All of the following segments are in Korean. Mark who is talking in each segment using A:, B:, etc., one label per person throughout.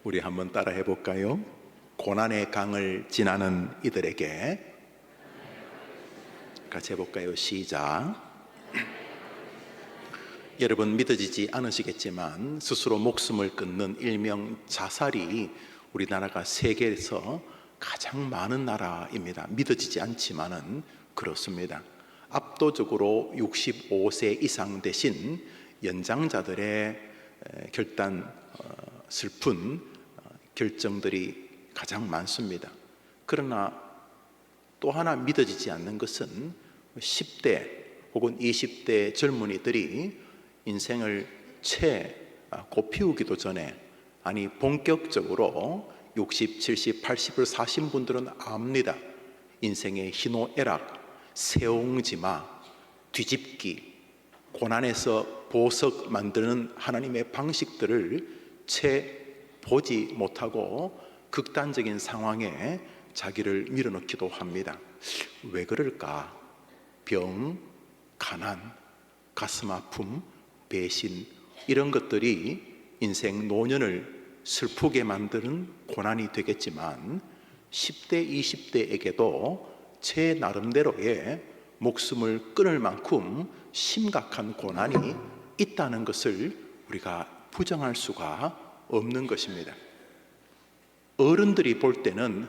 A: 우리 한번 따라 해볼까요? 고난의 강을 지나는 이들에게. 같이 해볼까요? 시작. 여러분, 믿어지지 않으시겠지만 스스로 목숨을 끊는 일명 자살이 우리나라가 세계에서 가장 많은 나라입니다. 믿어지지 않지만은 그렇습니다. 압도적으로 65세 이상 되신 연장자들의 결단 슬픈 결정들이 가장 많습니다. 그러나 또 하나 믿어지지 않는 것은 10대 혹은 20대 젊은이들이 인생을 채 꽃피우기도 전에, 아니 본격적으로 60, 70, 80을 사신 분들은 압니다. 인생의 희노애락, 세옹지마, 뒤집기, 고난에서 보석 만드는 하나님의 방식들을 채 보지 못하고 극단적인 상황에 자기를 밀어넣기도 합니다. 왜 그럴까? 병, 가난, 가슴 아픔, 배신, 이런 것들이 인생 노년을 슬프게 만드는 고난이 되겠지만 10대, 20대에게도 제 나름대로의 목숨을 끊을 만큼 심각한 고난이 있다는 것을 우리가 부정할 수가 없는 것입니다. 어른들이 볼 때는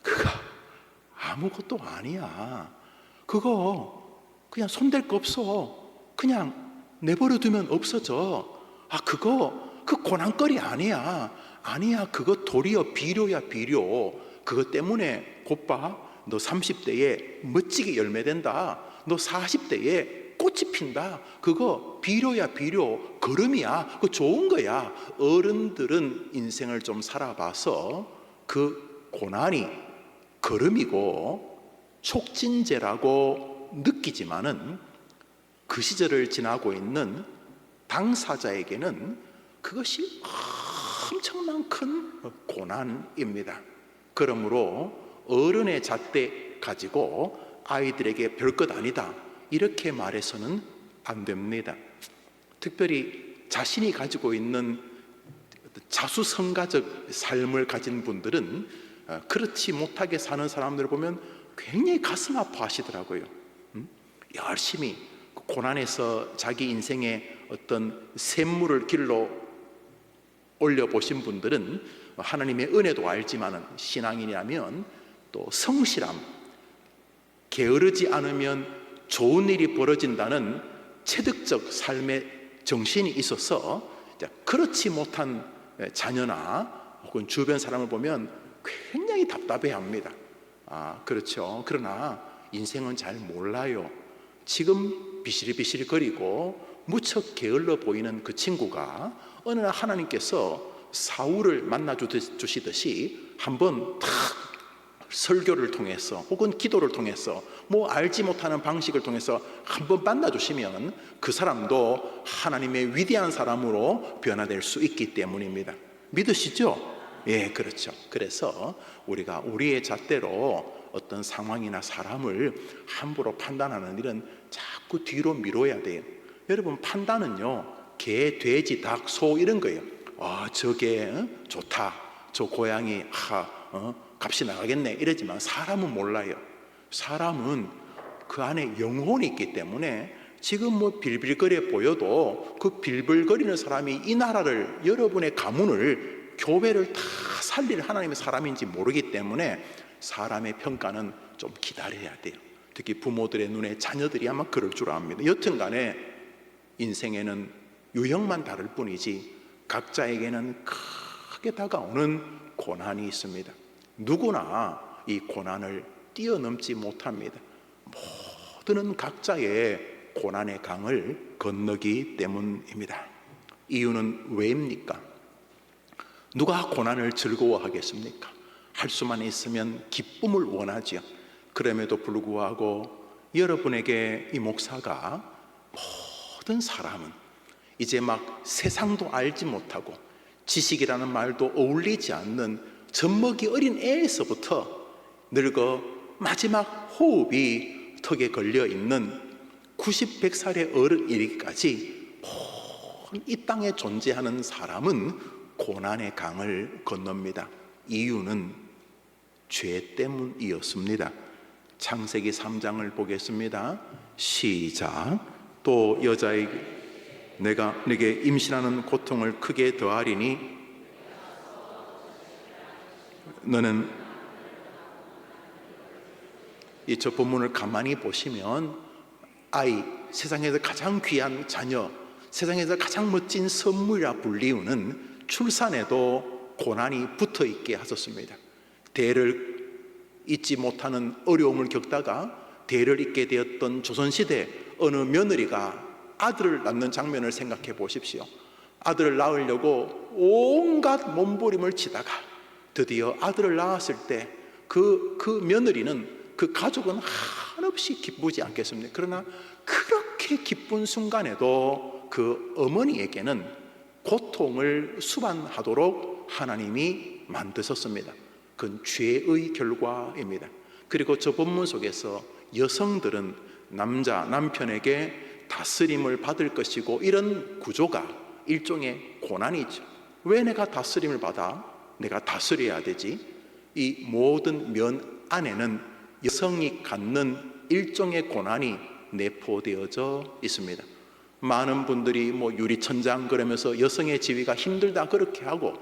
A: 그거 아무것도 아니야, 그거 그냥 손댈 거 없어, 그냥 내버려 두면 없어져, 그거 그 고난거리 아니야, 그거 도리어 비료야, 비료. 그것 때문에 곧봐 너 30대에 멋지게 열매된다, 너 40대에 꽃이 핀다, 그거 비료야, 비료, 걸음이야, 그거 좋은 거야. 어른들은 인생을 좀 살아봐서 그 고난이 걸음이고 촉진제라고 느끼지만은 그 시절을 지나고 있는 당사자에게는 그것이 엄청난 큰 고난입니다. 그러므로 어른의 잣대 가지고 아이들에게 별것 아니다, 이렇게 말해서는 안 됩니다. 특별히 자신이 가지고 있는 자수성가적 삶을 가진 분들은 그렇지 못하게 사는 사람들을 보면 굉장히 가슴 아파하시더라고요. 열심히 고난에서 자기 인생의 어떤 샘물을 길러 올려보신 분들은 하나님의 은혜도 알지만 신앙이라면 또 성실함, 게으르지 않으면 좋은 일이 벌어진다는 체득적 삶의 정신이 있어서 그렇지 못한 자녀나 혹은 주변 사람을 보면 굉장히 답답해합니다. 그렇죠. 그러나 인생은 잘 몰라요. 지금 비실비실 거리고 무척 게을러 보이는 그 친구가 어느 날 하나님께서 사울을 만나 주시듯이 한번 탁 설교를 통해서 혹은 기도를 통해서 알지 못하는 방식을 통해서 한번 만나주시면 그 사람도 하나님의 위대한 사람으로 변화될 수 있기 때문입니다. 믿으시죠? 예, 그렇죠. 그래서 우리가 우리의 잣대로 어떤 상황이나 사람을 함부로 판단하는 일은 자꾸 뒤로 미뤄야 돼요. 여러분, 판단은요, 개, 돼지, 닭, 소 이런 거예요. 저게 좋다, 저 고양이 값이 나가겠네, 이러지만 사람은 몰라요. 사람은 그 안에 영혼이 있기 때문에 지금 빌빌거려 보여도 그 빌빌거리는 사람이 이 나라를, 여러분의 가문을, 교회를 다 살릴 하나님의 사람인지 모르기 때문에 사람의 평가는 좀 기다려야 돼요. 특히 부모들의 눈에 자녀들이 아마 그럴 줄 압니다. 여튼 간에 인생에는 유형만 다를 뿐이지 각자에게는 크게 다가오는 고난이 있습니다. 누구나 이 고난을 뛰어넘지 못합니다. 모두는 각자의 고난의 강을 건너기 때문입니다. 이유는 왜입니까? 누가 고난을 즐거워하겠습니까? 할 수만 있으면 기쁨을 원하지요. 그럼에도 불구하고 여러분에게 이 목사가 모든 사람은 이제 막 세상도 알지 못하고 지식이라는 말도 어울리지 않는 젖먹이 어린 애에서부터 늙어 마지막 호흡이 턱에 걸려있는 90, 100살의 어른이기까지 이 땅에 존재하는 사람은 고난의 강을 건넙니다. 이유는 죄 때문이었습니다. 창세기 3장을 보겠습니다. 시작. 또 여자에게 내가 네게 임신하는 고통을 크게 더하리니 너는 이 저 본문을 가만히 보시면 아이, 세상에서 가장 귀한 자녀, 세상에서 가장 멋진 선물이라 불리우는 출산에도 고난이 붙어 있게 하셨습니다. 대를 잇지 못하는 어려움을 겪다가 대를 잇게 되었던 조선시대 어느 며느리가 아들을 낳는 장면을 생각해 보십시오. 아들을 낳으려고 온갖 몸부림을 치다가 드디어 아들을 낳았을 때 그 며느리는, 그 가족은 한없이 기쁘지 않겠습니까? 그러나 그렇게 기쁜 순간에도 그 어머니에게는 고통을 수반하도록 하나님이 만드셨습니다. 그건 죄의 결과입니다. 그리고 저 본문 속에서 여성들은 남편에게 다스림을 받을 것이고, 이런 구조가 일종의 고난이죠. 왜 내가 다스림을 받아? 내가 다스려야 되지? 이 모든 면 안에는 여성이 갖는 일종의 고난이 내포되어져 있습니다. 많은 분들이 유리천장 그러면서 여성의 지위가 힘들다 그렇게 하고,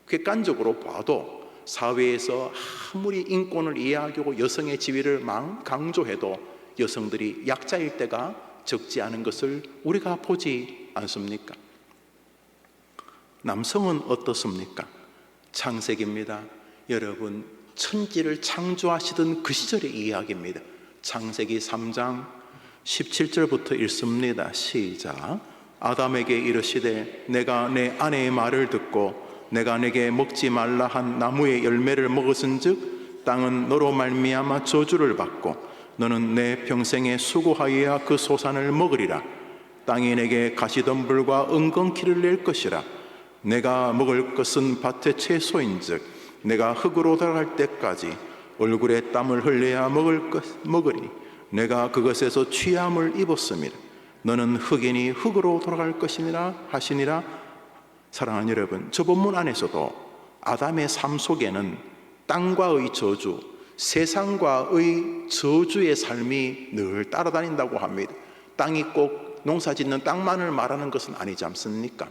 A: 객관적으로 봐도 사회에서 아무리 인권을 이야기하고 여성의 지위를 강조해도 여성들이 약자일 때가 적지 않은 것을 우리가 보지 않습니까? 남성은 어떻습니까? 창세기입니다. 여러분, 천지를 창조하시던 그 시절의 이야기입니다. 창세기 3장 17절부터 읽습니다. 시작. 아담에게 이르시되 내가 내 아내의 말을 듣고 내가 내게 먹지 말라 한 나무의 열매를 먹었은즉 땅은 너로 말미암아 저주를 받고 너는 내 평생에 수고하여야 그 소산을 먹으리라. 땅이 내게 가시덤불과 은건키를 낼 것이라. 내가 먹을 것은 밭의 채소인즉 내가 흙으로 돌아갈 때까지 얼굴에 땀을 흘려야 먹으리니 내가 그것에서 취함을 입었음이라. 너는 흙이니 흙으로 돌아갈 것이니라 하시니라. 사랑하는 여러분, 저 본문 안에서도 아담의 삶 속에는 땅과의 저주, 세상과의 저주의 삶이 늘 따라다닌다고 합니다. 땅이 꼭 농사짓는 땅만을 말하는 것은 아니지 않습니까?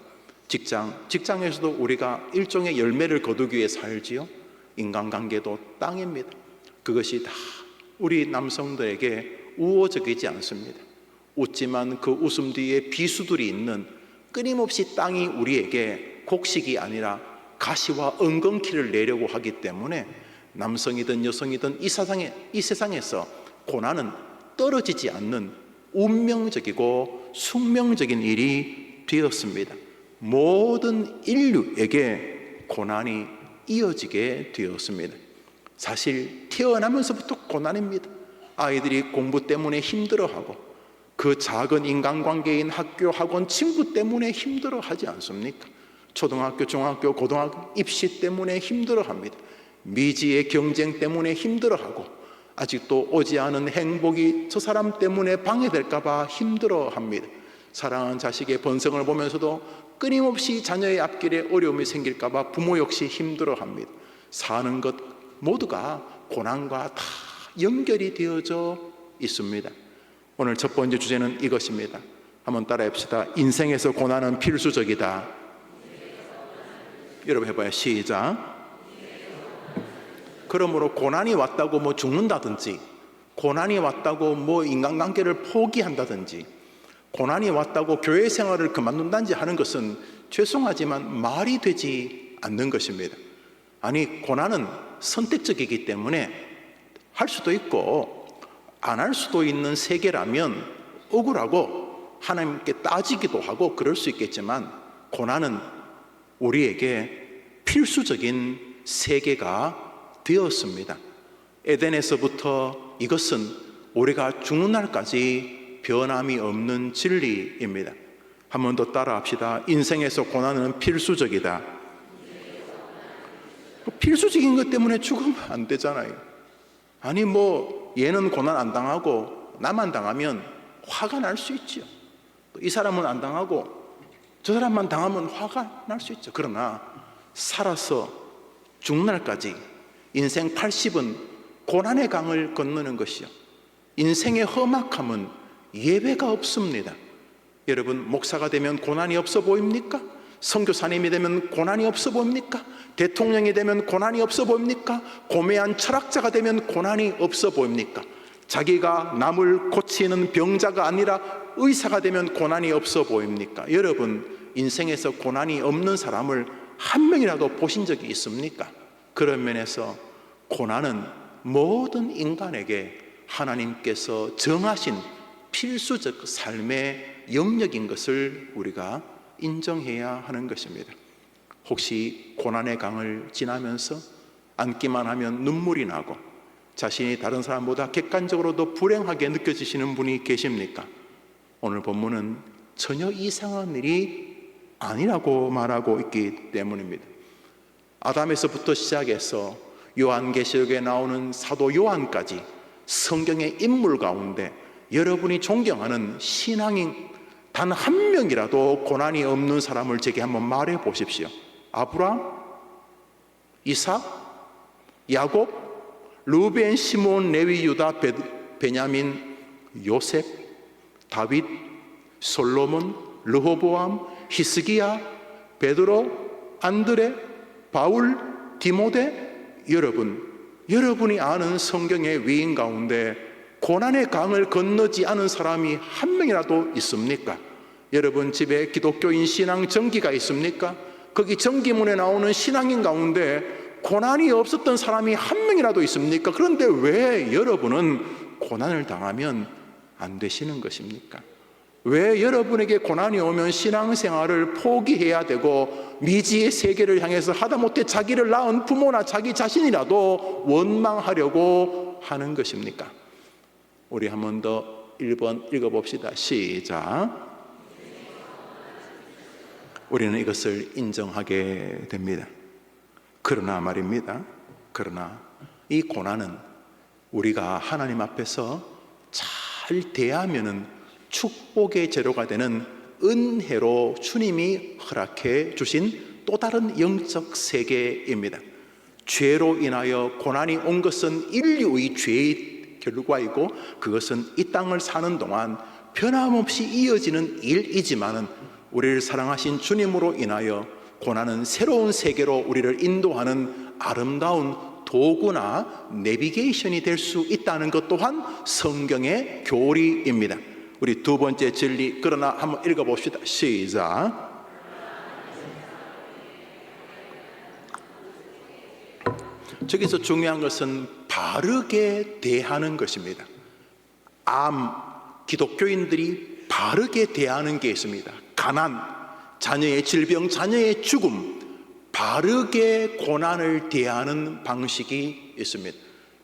A: 직장에서도 우리가 일종의 열매를 거두기 위해 살지요. 인간관계도 땅입니다. 그것이 다 우리 남성들에게 우호적이지 않습니다. 웃지만 그 웃음 뒤에 비수들이 있는, 끊임없이 땅이 우리에게 곡식이 아니라 가시와 은건키를 내려고 하기 때문에 남성이든 여성이든 이 세상에서 고난은 떨어지지 않는 운명적이고 숙명적인 일이 되었습니다. 모든 인류에게 고난이 이어지게 되었습니다. 사실 태어나면서부터 고난입니다. 아이들이 공부 때문에 힘들어하고 그 작은 인간관계인 학교, 학원, 친구 때문에 힘들어하지 않습니까? 초등학교, 중학교, 고등학교 입시 때문에 힘들어합니다. 미지의 경쟁 때문에 힘들어하고 아직도 오지 않은 행복이 저 사람 때문에 방해될까 봐 힘들어합니다. 사랑하는 자식의 번성을 보면서도 끊임없이 자녀의 앞길에 어려움이 생길까 봐 부모 역시 힘들어합니다. 사는 것 모두가 고난과 다 연결이 되어져 있습니다. 오늘 첫 번째 주제는 이것입니다. 한번 따라해 봅시다. 인생에서 고난은 필수적이다. 여러분 해봐요. 시작. 그러므로 고난이 왔다고 죽는다든지, 고난이 왔다고 인간관계를 포기한다든지, 고난이 왔다고 교회 생활을 그만둔다든지 하는 것은 죄송하지만 말이 되지 않는 것입니다. 아니, 고난은 선택적이기 때문에 할 수도 있고 안 할 수도 있는 세계라면 억울하고 하나님께 따지기도 하고 그럴 수 있겠지만, 고난은 우리에게 필수적인 세계가 되었습니다. 에덴에서부터 이것은 우리가 죽는 날까지 변함이 없는 진리입니다. 한 번 더 따라 합시다. 인생에서 고난은 필수적이다. 필수적인 것 때문에 죽으면 안 되잖아요. 아니 얘는 고난 안 당하고 나만 당하면 화가 날 수 있죠. 이 사람은 안 당하고 저 사람만 당하면 화가 날 수 있죠. 그러나 살아서 죽는 날까지 인생 80은 고난의 강을 건너는 것이요, 인생의 험악함은 예외가 없습니다. 여러분, 목사가 되면 고난이 없어 보입니까? 선교사님이 되면 고난이 없어 보입니까? 대통령이 되면 고난이 없어 보입니까? 고매한 철학자가 되면 고난이 없어 보입니까? 자기가 남을 고치는 병자가 아니라 의사가 되면 고난이 없어 보입니까? 여러분, 인생에서 고난이 없는 사람을 한 명이라도 보신 적이 있습니까? 그런 면에서 고난은 모든 인간에게 하나님께서 정하신 필수적 삶의 영역인 것을 우리가 인정해야 하는 것입니다. 혹시 고난의 강을 지나면서 앉기만 하면 눈물이 나고 자신이 다른 사람보다 객관적으로도 불행하게 느껴지시는 분이 계십니까? 오늘 본문은 전혀 이상한 일이 아니라고 말하고 있기 때문입니다. 아담에서부터 시작해서 요한계시록에 나오는 사도 요한까지 성경의 인물 가운데 여러분이 존경하는 신앙인 단 한 명이라도 고난이 없는 사람을 제게 한번 말해 보십시오. 아브라함, 이삭, 야곱, 루벤, 시몬, 레위, 유다, 베냐민, 요셉, 다윗, 솔로몬, 르호보암, 히스기야, 베드로, 안드레, 바울, 디모데. 여러분이 아는 성경의 위인 가운데 고난의 강을 건너지 않은 사람이 한 명이라도 있습니까? 여러분 집에 기독교인 신앙 정기가 있습니까? 거기 정기문에 나오는 신앙인 가운데 고난이 없었던 사람이 한 명이라도 있습니까? 그런데 왜 여러분은 고난을 당하면 안 되시는 것입니까? 왜 여러분에게 고난이 오면 신앙생활을 포기해야 되고 미지의 세계를 향해서 하다못해 자기를 낳은 부모나 자기 자신이라도 원망하려고 하는 것입니까? 우리 한 번 더 1번 읽어봅시다. 시작. 우리는 이것을 인정하게 됩니다. 그러나 말입니다. 그러나 이 고난은 우리가 하나님 앞에서 잘 대하면은 축복의 재료가 되는 은혜로 주님이 허락해 주신 또 다른 영적 세계입니다. 죄로 인하여 고난이 온 것은 인류의 죄의 결과이고 그것은 이 땅을 사는 동안 변함없이 이어지는 일이지만은 우리를 사랑하신 주님으로 인하여 고난은 새로운 세계로 우리를 인도하는 아름다운 도구나 내비게이션이 될 수 있다는 것 또한 성경의 교리입니다. 우리 두 번째 진리, 그러나 한번 읽어봅시다. 시작. 저기서 중요한 것은 바르게 대하는 것입니다. 기독교인들이 바르게 대하는 게 있습니다. 가난, 자녀의 질병, 자녀의 죽음, 바르게 고난을 대하는 방식이 있습니다.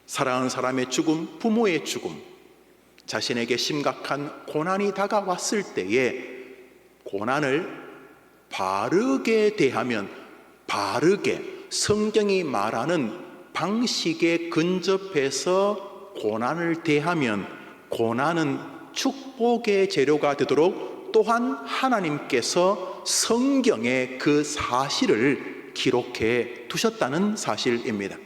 A: 사랑하는 사람의 죽음, 부모의 죽음, 자신에게 심각한 고난이 다가왔을 때에 고난을 바르게 대하면, 바르게 성경이 말하는 방식에 근접해서 고난을 대하면 고난은 축복의 재료가 되도록 또한 하나님께서 성경에 그 사실을 기록해 두셨다는 사실입니다.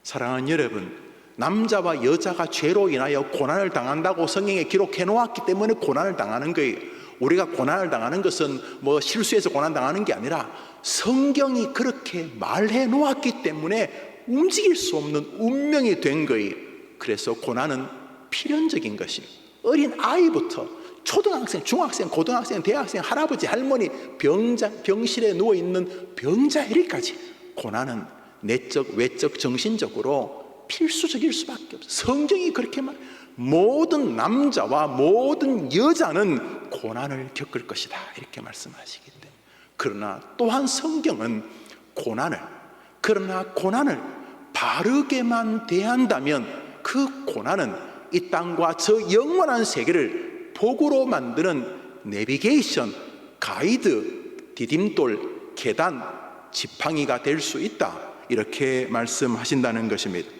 A: 사랑하는 여러분, 남자와 여자가 죄로 인하여 고난을 당한다고 성경에 기록해 놓았기 때문에 고난을 당하는 거예요. 우리가 고난을 당하는 것은 뭐 실수해서 고난 당하는 게 아니라 성경이 그렇게 말해 놓았기 때문에 움직일 수 없는 운명이 된 거예요. 그래서 고난은 필연적인 것입니다. 어린 아이부터 초등학생, 중학생, 고등학생, 대학생, 할아버지, 할머니, 병실에 누워있는 병자 이르기까지 고난은 내적, 외적, 정신적으로 필수적일 수밖에 없어요. 성경이 그렇게 말해요. 모든 남자와 모든 여자는 고난을 겪을 것이다, 이렇게 말씀하시기 때문에. 그러나 또한 성경은 고난을 바르게만 대한다면 그 고난은 이 땅과 저 영원한 세계를 복으로 만드는 내비게이션, 가이드, 디딤돌, 계단, 지팡이가 될 수 있다, 이렇게 말씀하신다는 것입니다.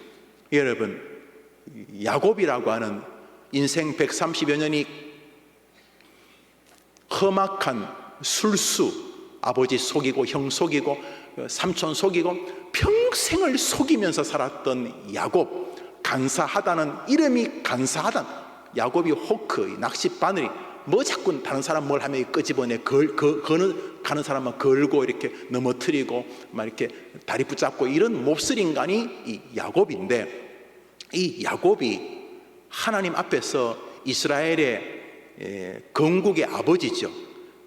A: 여러분, 야곱이라고 하는 인생 130여 년이 험악한 술수, 아버지 속이고 형 속이고 삼촌 속이고 평생을 속이면서 살았던 야곱, 간사하다는 이름이 간사하다. 야곱이 호크, 낚시 바늘이 뭐 자꾸 다른 사람 뭘 하면 끄집어내 가는 사람만 걸고 이렇게 넘어뜨리고 막 이렇게 다리 붙잡고 이런 몹쓸 인간이 이 야곱인데, 이 야곱이 하나님 앞에서 이스라엘의 건국의 아버지죠.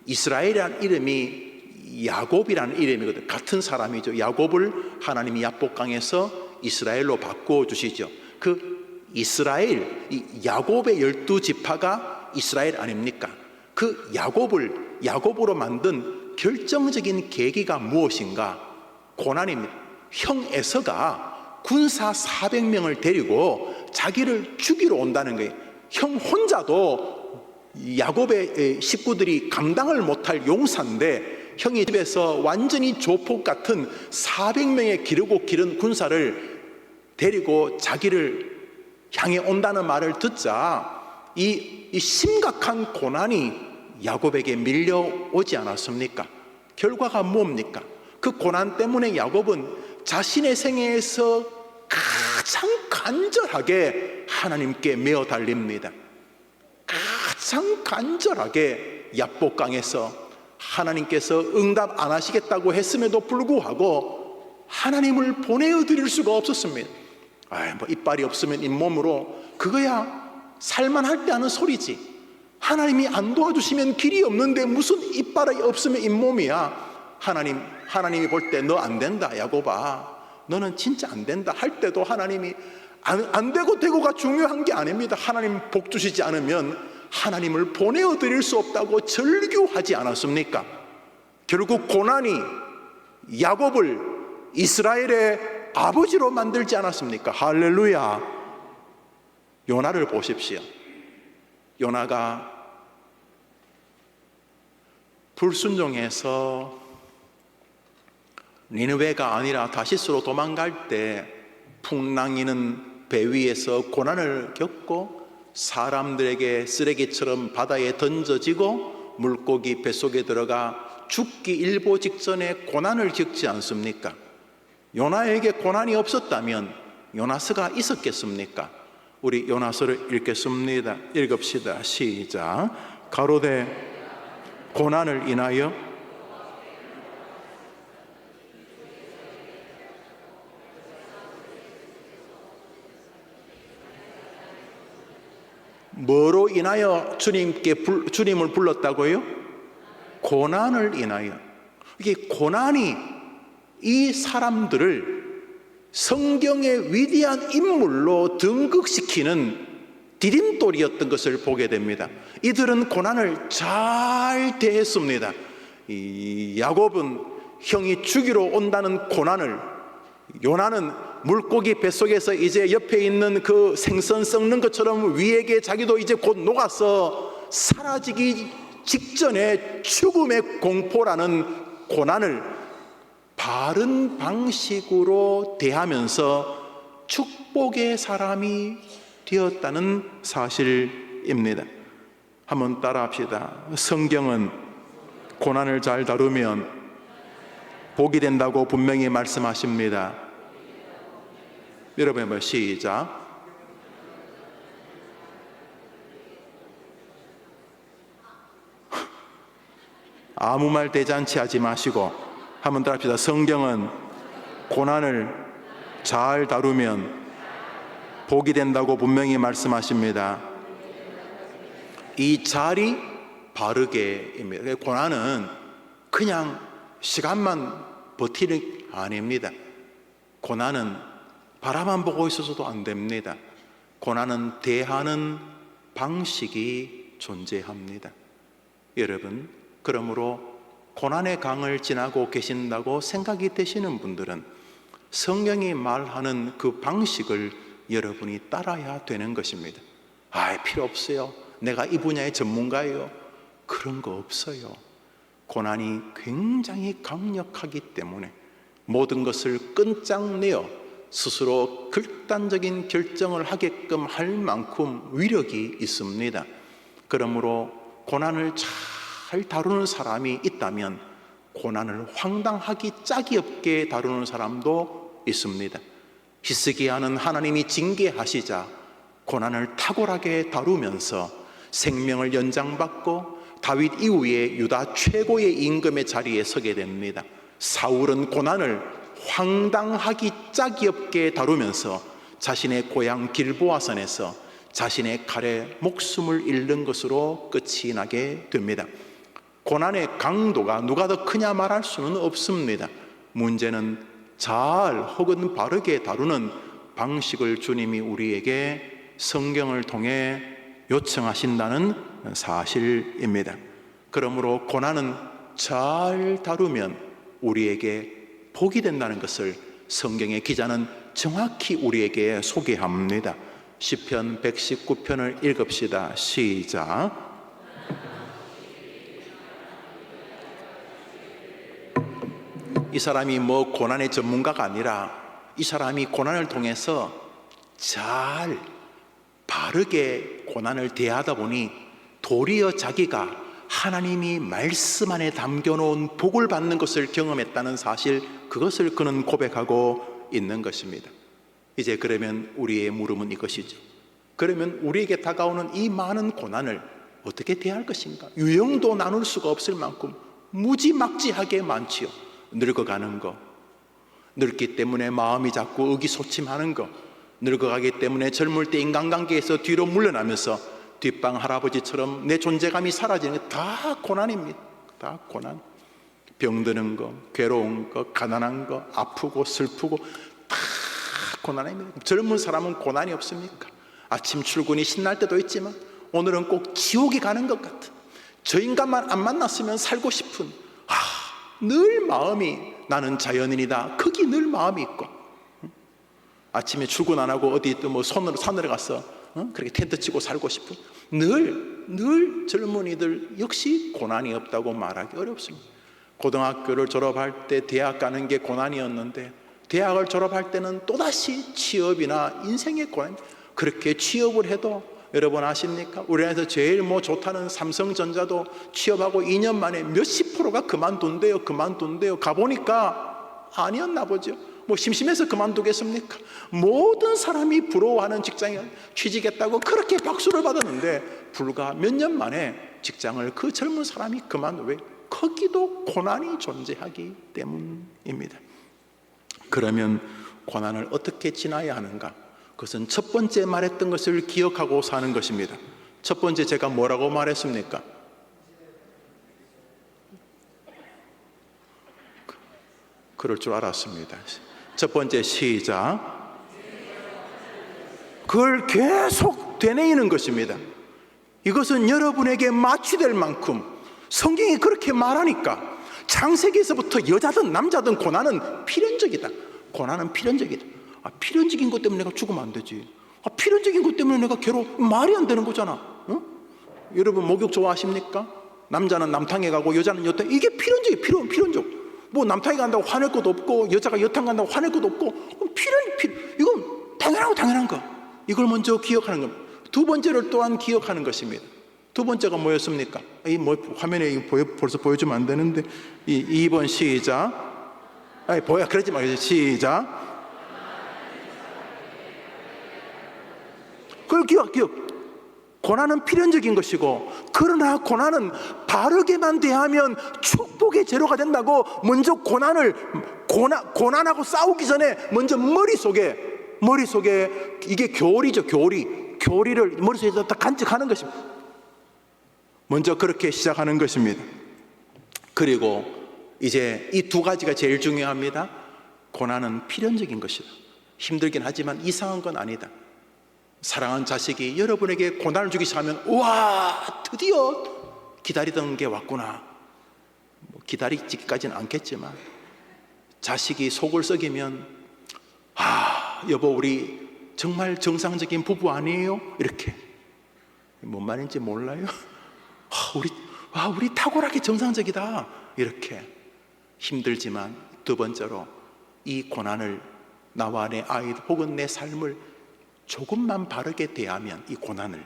A: 이스라엘이라는 이름이 야곱이라는 이름이거든요. 같은 사람이죠. 야곱을 하나님이 야복강에서 이스라엘로 바꿔주시죠. 그 이스라엘, 이 야곱의 12지파가 이스라엘 아닙니까? 그 야곱으로 만든 결정적인 계기가 무엇인가? 고난입니다. 형 에서가 군사 400명을 데리고 자기를 죽이러 온다는 거예요. 형 혼자도 야곱의 식구들이 감당을 못할 용사인데, 형이 집에서 완전히 조폭 같은 400명의 기르고 기른 군사를 데리고 자기를 향해 온다는 말을 듣자 이 심각한 고난이 야곱에게 밀려오지 않았습니까? 결과가 뭡니까? 그 고난 때문에 야곱은 자신의 생애에서 가장 간절하게 하나님께 메어 달립니다. 가장 간절하게 야복강에서 하나님께서 응답 안 하시겠다고 했음에도 불구하고 하나님을 보내어드릴 수가 없었습니다. 뭐 이빨이 없으면 잇몸으로, 그거야 살만할 때 하는 소리지. 하나님이 안 도와주시면 길이 없는데 무슨 이빨이 없으면 잇몸이야. 하나님이 볼 때 너 안 된다 야곱아, 너는 진짜 안 된다 할 때도 하나님이 안 되고 되고가 중요한 게 아닙니다. 하나님 복 주시지 않으면 하나님을 보내어 드릴 수 없다고 절규하지 않았습니까? 결국 고난이 야곱을 이스라엘의 아버지로 만들지 않았습니까? 할렐루야. 요나를 보십시오. 요나가 불순종해서 니느웨가 아니라 다시스로 도망갈 때 풍랑이는 배 위에서 고난을 겪고 사람들에게 쓰레기처럼 바다에 던져지고 물고기 뱃속에 들어가 죽기 일보 직전에 고난을 겪지 않습니까? 요나에게 고난이 없었다면 요나서가 있었겠습니까? 우리 요나서를 읽겠습니다. 읽읍시다. 시작. 가로되 고난을 인하여 뭐로 인하여 주님을 불렀다고요? 고난을 인하여. 이게 고난이 이 사람들을 성경의 위대한 인물로 등극시키는 디딤돌이었던 것을 보게 됩니다. 이들은 고난을 잘 대했습니다. 이 야곱은 형이 죽이러 온다는 고난을, 요나는 물고기 뱃속에서 이제 옆에 있는 그 생선 썩는 것처럼 위에게 자기도 이제 곧 녹아서 사라지기 직전에 죽음의 공포라는 고난을 바른 방식으로 대하면서 축복의 사람이 되었다는 사실입니다. 한번 따라합시다. 성경은 고난을 잘 다루면 복이 된다고 분명히 말씀하십니다. 여러분 한번 시작. 아무 말 대잔치 하지 마시고 한번 더 합시다. 성경은 고난을 잘 다루면 복이 된다고 분명히 말씀하십니다. 이 잘이 바르게입니다. 고난은 그냥 시간만 버티는 게 아닙니다. 고난은 바라만 보고 있어서도 안 됩니다. 고난은 대하는 방식이 존재합니다. 여러분, 그러므로 고난의 강을 지나고 계신다고 생각이 되시는 분들은 성경이 말하는 그 방식을 여러분이 따라야 되는 것입니다. 필요 없어요. 내가 이 분야의 전문가예요. 그런 거 없어요. 고난이 굉장히 강력하기 때문에 모든 것을 끈짝내어 스스로 극단적인 결정을 하게끔 할 만큼 위력이 있습니다. 그러므로 고난을 잘 잘 다루는 사람이 있다면 고난을 황당하기 짝이 없게 다루는 사람도 있습니다. 히스기야는 하나님이 징계하시자 고난을 탁월하게 다루면서 생명을 연장받고 다윗 이후에 유다 최고의 임금의 자리에 서게 됩니다. 사울은 고난을 황당하기 짝이 없게 다루면서 자신의 고향 길보아산에서 자신의 칼에 목숨을 잃는 것으로 끝이 나게 됩니다. 고난의 강도가 누가 더 크냐 말할 수는 없습니다. 문제는 잘 혹은 바르게 다루는 방식을 주님이 우리에게 성경을 통해 요청하신다는 사실입니다. 그러므로 고난은 잘 다루면 우리에게 복이 된다는 것을 성경의 기자는 정확히 우리에게 소개합니다. 시편 119편을 읽읍시다. 시작. 이 사람이 뭐 고난의 전문가가 아니라 이 사람이 고난을 통해서 잘 바르게 고난을 대하다 보니 도리어 자기가 하나님이 말씀 안에 담겨놓은 복을 받는 것을 경험했다는 사실, 그것을 그는 고백하고 있는 것입니다. 이제 그러면 우리의 물음은 이것이죠. 그러면 우리에게 다가오는 이 많은 고난을 어떻게 대할 것인가? 유형도 나눌 수가 없을 만큼 무지막지하게 많지요. 늙어가는 거, 늙기 때문에 마음이 자꾸 의기소침하는 거, 늙어가기 때문에 젊을 때 인간관계에서 뒤로 물러나면서 뒷방 할아버지처럼 내 존재감이 사라지는 게 다 고난입니다. 다 고난. 병드는 거, 괴로운 거, 가난한 거, 아프고 슬프고 다 고난입니다. 젊은 사람은 고난이 없습니까? 아침 출근이 신날 때도 있지만 오늘은 꼭 지옥에 가는 것 같은, 저 인간만 안 만났으면 살고 싶은, 늘 마음이 나는 자연인이다. 거기 늘 마음이 있고, 아침에 출근 안 하고 어디 또 뭐 산으로 가서 그렇게 텐트 치고 살고 싶은, 늘 젊은이들 역시 고난이 없다고 말하기 어렵습니다. 고등학교를 졸업할 때 대학 가는 게 고난이었는데 대학을 졸업할 때는 또다시 취업이나 인생의 고난. 그렇게 취업을 해도 여러분 아십니까? 우리나라에서 제일 좋다는 삼성전자도 취업하고 2년 만에 몇십 프로가 그만둔대요. 가보니까 아니었나 보죠. 심심해서 그만두겠습니까? 모든 사람이 부러워하는 직장에 취직했다고 그렇게 박수를 받았는데 불과 몇 년 만에 직장을 그 젊은 사람이 왜? 거기도 고난이 존재하기 때문입니다. 그러면 고난을 어떻게 지나야 하는가? 그것은 첫 번째 말했던 것을 기억하고 사는 것입니다. 첫 번째 제가 뭐라고 말했습니까? 그럴 줄 알았습니다. 첫 번째 시작. 그걸 계속 되뇌이는 것입니다. 이것은 여러분에게 마취될 만큼 성경이 그렇게 말하니까 창세기에서부터 여자든 남자든 고난은 필연적이다. 고난은 필연적이다. 필연적인 것 때문에 내가 죽으면 안 되지. 필연적인 것 때문에 내가 말이 안 되는 거잖아. 여러분 목욕 좋아하십니까? 남자는 남탕에 가고 여자는 여탕. 이게 필연적. 남탕에 간다고 화낼 것도 없고 여자가 여탕 간다고 화낼 것도 없고 이건 당연한 거. 이걸 먼저 기억하는 겁니다. 두 번째를 또한 기억하는 것입니다. 두 번째가 뭐였습니까? 화면에 벌써 보여주면 안 되는데 2번 시작. 그러지 말고 시작. 그걸 기억. 고난은 필연적인 것이고, 그러나 고난은 바르게만 대하면 축복의 재료가 된다고 먼저 고난하고 싸우기 전에 먼저 머릿속에 이게 교리죠. 교리를 머릿속에서 딱 간직하는 것입니다. 먼저 그렇게 시작하는 것입니다. 그리고 이제 이 두 가지가 제일 중요합니다. 고난은 필연적인 것이다. 힘들긴 하지만 이상한 건 아니다. 사랑하는 자식이 여러분에게 고난을 주기 시작하면 우와, 드디어 기다리던 게 왔구나. 기다리지까지는 않겠지만 자식이 속을 썩이면 여보 우리 정말 정상적인 부부 아니에요? 이렇게. 뭔 말인지 몰라요? 우리 탁월하게 정상적이다. 이렇게 힘들지만 두 번째로 이 고난을 나와 내 아이들 혹은 내 삶을 조금만 바르게 대하면 이 고난을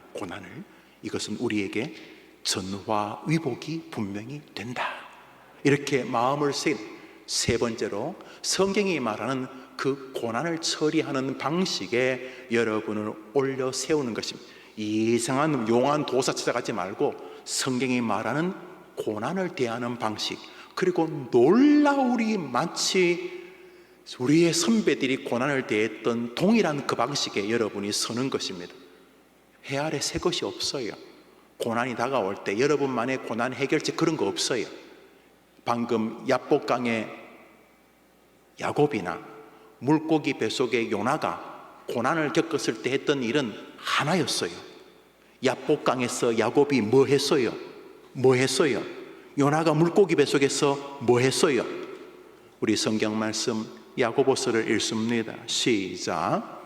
A: 이것은 우리에게 전화위복이 분명히 된다. 이렇게 마음을 세 번째로 성경이 말하는 그 고난을 처리하는 방식에 여러분을 올려 세우는 것입니다. 이상한 용한 도사 찾아가지 말고 성경이 말하는 고난을 대하는 방식, 그리고 놀라우리 마치 우리의 선배들이 고난을 대했던 동일한 그 방식에 여러분이 서는 것입니다. 해 아래 새 것이 없어요. 고난이 다가올 때 여러분만의 고난 해결책 그런 거 없어요. 방금 야복강의 야곱이나 물고기 뱃속의 요나가 고난을 겪었을 때 했던 일은 하나였어요. 야복강에서 야곱이 뭐 했어요? 뭐 했어요? 요나가 물고기 뱃속에서 뭐 했어요? 우리 성경 말씀 야고보서를 읽습니다. 시작.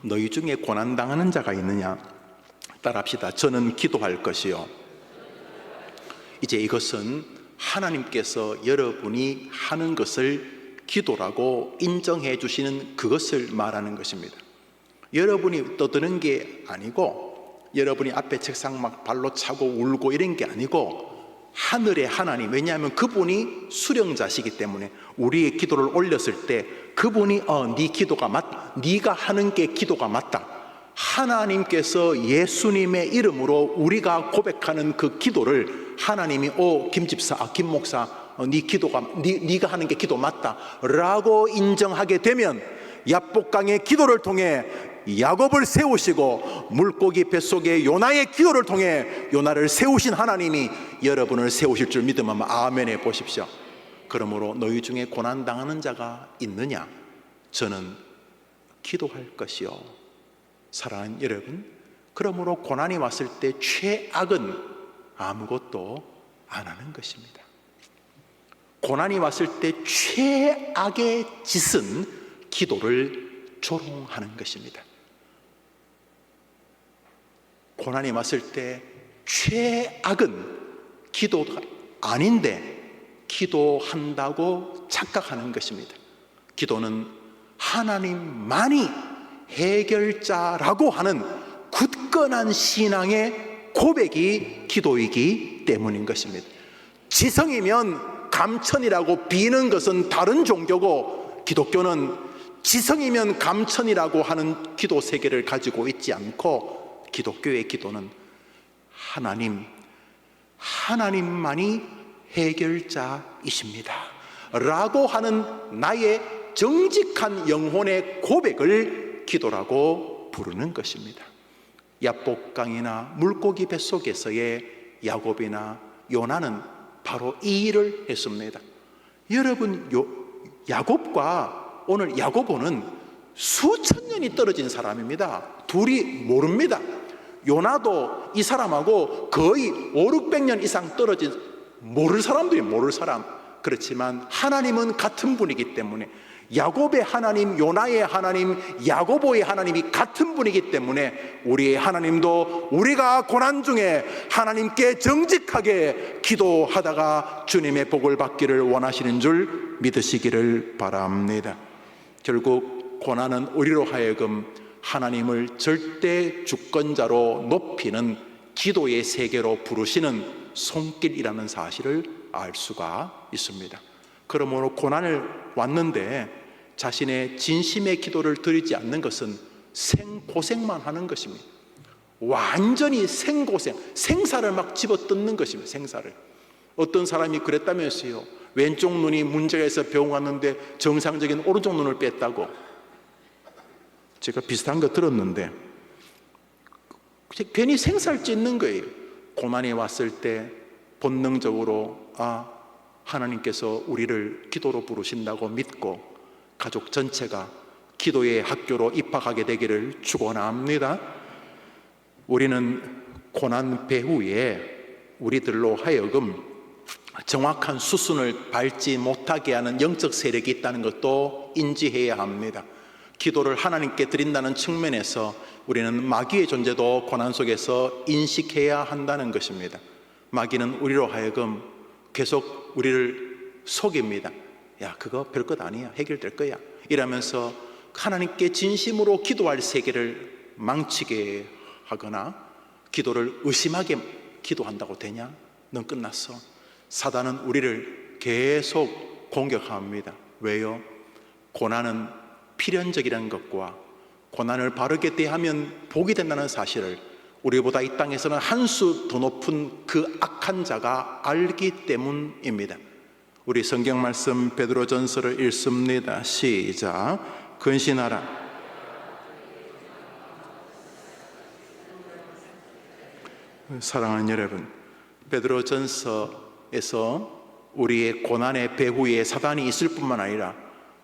A: 너희 중에 고난당하는 자가 있느냐? 따라합시다. 저는 기도할 것이요. 이제 이것은 하나님께서 여러분이 하는 것을 기도라고 인정해 주시는 그것을 말하는 것입니다. 여러분이 떠드는 게 아니고, 여러분이 앞에 책상 막 발로 차고 울고 이런 게 아니고, 하늘의 하나님, 왜냐하면 그분이 수령자시기 때문에 우리의 기도를 올렸을 때 그분이 네 기도가 맞다, 네가 하는 게 기도가 맞다, 하나님께서 예수님의 이름으로 우리가 고백하는 그 기도를 하나님이 김집사, 김 목사, 네 기도가 네가 하는 게 기도 맞다 라고 인정하게 되면 야복강의 기도를 통해 야곱을 세우시고 물고기 뱃속의 요나의 기도를 통해 요나를 세우신 하나님이 여러분을 세우실 줄 믿으면 아멘해 보십시오. 그러므로 너희 중에 고난당하는 자가 있느냐? 저는 기도할 것이요. 사랑하는 여러분, 그러므로 고난이 왔을 때 최악은 아무것도 안 하는 것입니다. 고난이 왔을 때 최악의 짓은 기도를 조롱하는 것입니다. 고난이 왔을 때 최악은 기도가 아닌데 기도한다고 착각하는 것입니다. 기도는 하나님만이 해결자라고 하는 굳건한 신앙의 고백이 기도이기 때문인 것입니다. 지성이면 감천이라고 비는 것은 다른 종교고, 기독교는 지성이면 감천이라고 하는 기도 세계를 가지고 있지 않고, 기독교의 기도는 하나님만이 해결자이십니다 라고 하는 나의 정직한 영혼의 고백을 기도라고 부르는 것입니다. 야복강이나 물고기 뱃속에서의 야곱이나 요나는 바로 이 일을 했습니다. 여러분, 야곱과 오늘 야고보는 수천 년이 떨어진 사람입니다. 둘이 모릅니다. 요나도 이 사람하고 거의 500-600년 이상 떨어진, 모를 사람들이 모를 사람. 그렇지만 하나님은 같은 분이기 때문에, 야곱의 하나님, 요나의 하나님, 야고보의 하나님이 같은 분이기 때문에 우리의 하나님도 우리가 고난 중에 하나님께 정직하게 기도하다가 주님의 복을 받기를 원하시는 줄 믿으시기를 바랍니다. 결국 고난은 우리로 하여금 하나님을 절대 주권자로 높이는 기도의 세계로 부르시는 손길이라는 사실을 알 수가 있습니다. 그러므로 고난을 왔는데 자신의 진심의 기도를 드리지 않는 것은 생고생만 하는 것입니다. 완전히 생고생, 생사를 막 집어뜯는 것입니다. 생사를. 어떤 사람이 그랬다면서요. 왼쪽 눈이 문제가 있어 병원 갔는데 정상적인 오른쪽 눈을 뺐다고. 제가 비슷한 거 들었는데 괜히 생사를 찢는 거예요. 고난이 왔을 때 본능적으로 하나님께서 우리를 기도로 부르신다고 믿고 가족 전체가 기도의 학교로 입학하게 되기를 축원합니다. 우리는 고난 배후에 우리들로 하여금 정확한 수순을 밟지 못하게 하는 영적 세력이 있다는 것도 인지해야 합니다. 기도를 하나님께 드린다는 측면에서 우리는 마귀의 존재도 고난 속에서 인식해야 한다는 것입니다. 마귀는 우리로 하여금 계속 우리를 속입니다. 야, 그거 별것 아니야, 해결될 거야, 이러면서 하나님께 진심으로 기도할 세계를 망치게 하거나 기도를 의심하게 기도한다고 되냐? 넌 끝났어. 사단은 우리를 계속 공격합니다. 왜요? 고난은 필연적이라는 것과 고난을 바르게 대하면 복이 된다는 사실을 우리보다 이 땅에서는 한 수 더 높은 그 악한 자가 알기 때문입니다. 우리 성경 말씀 베드로전서를 읽습니다. 시작. 근신하라. 사랑하는 여러분, 베드로전서에서 우리의 고난의 배후에 사단이 있을 뿐만 아니라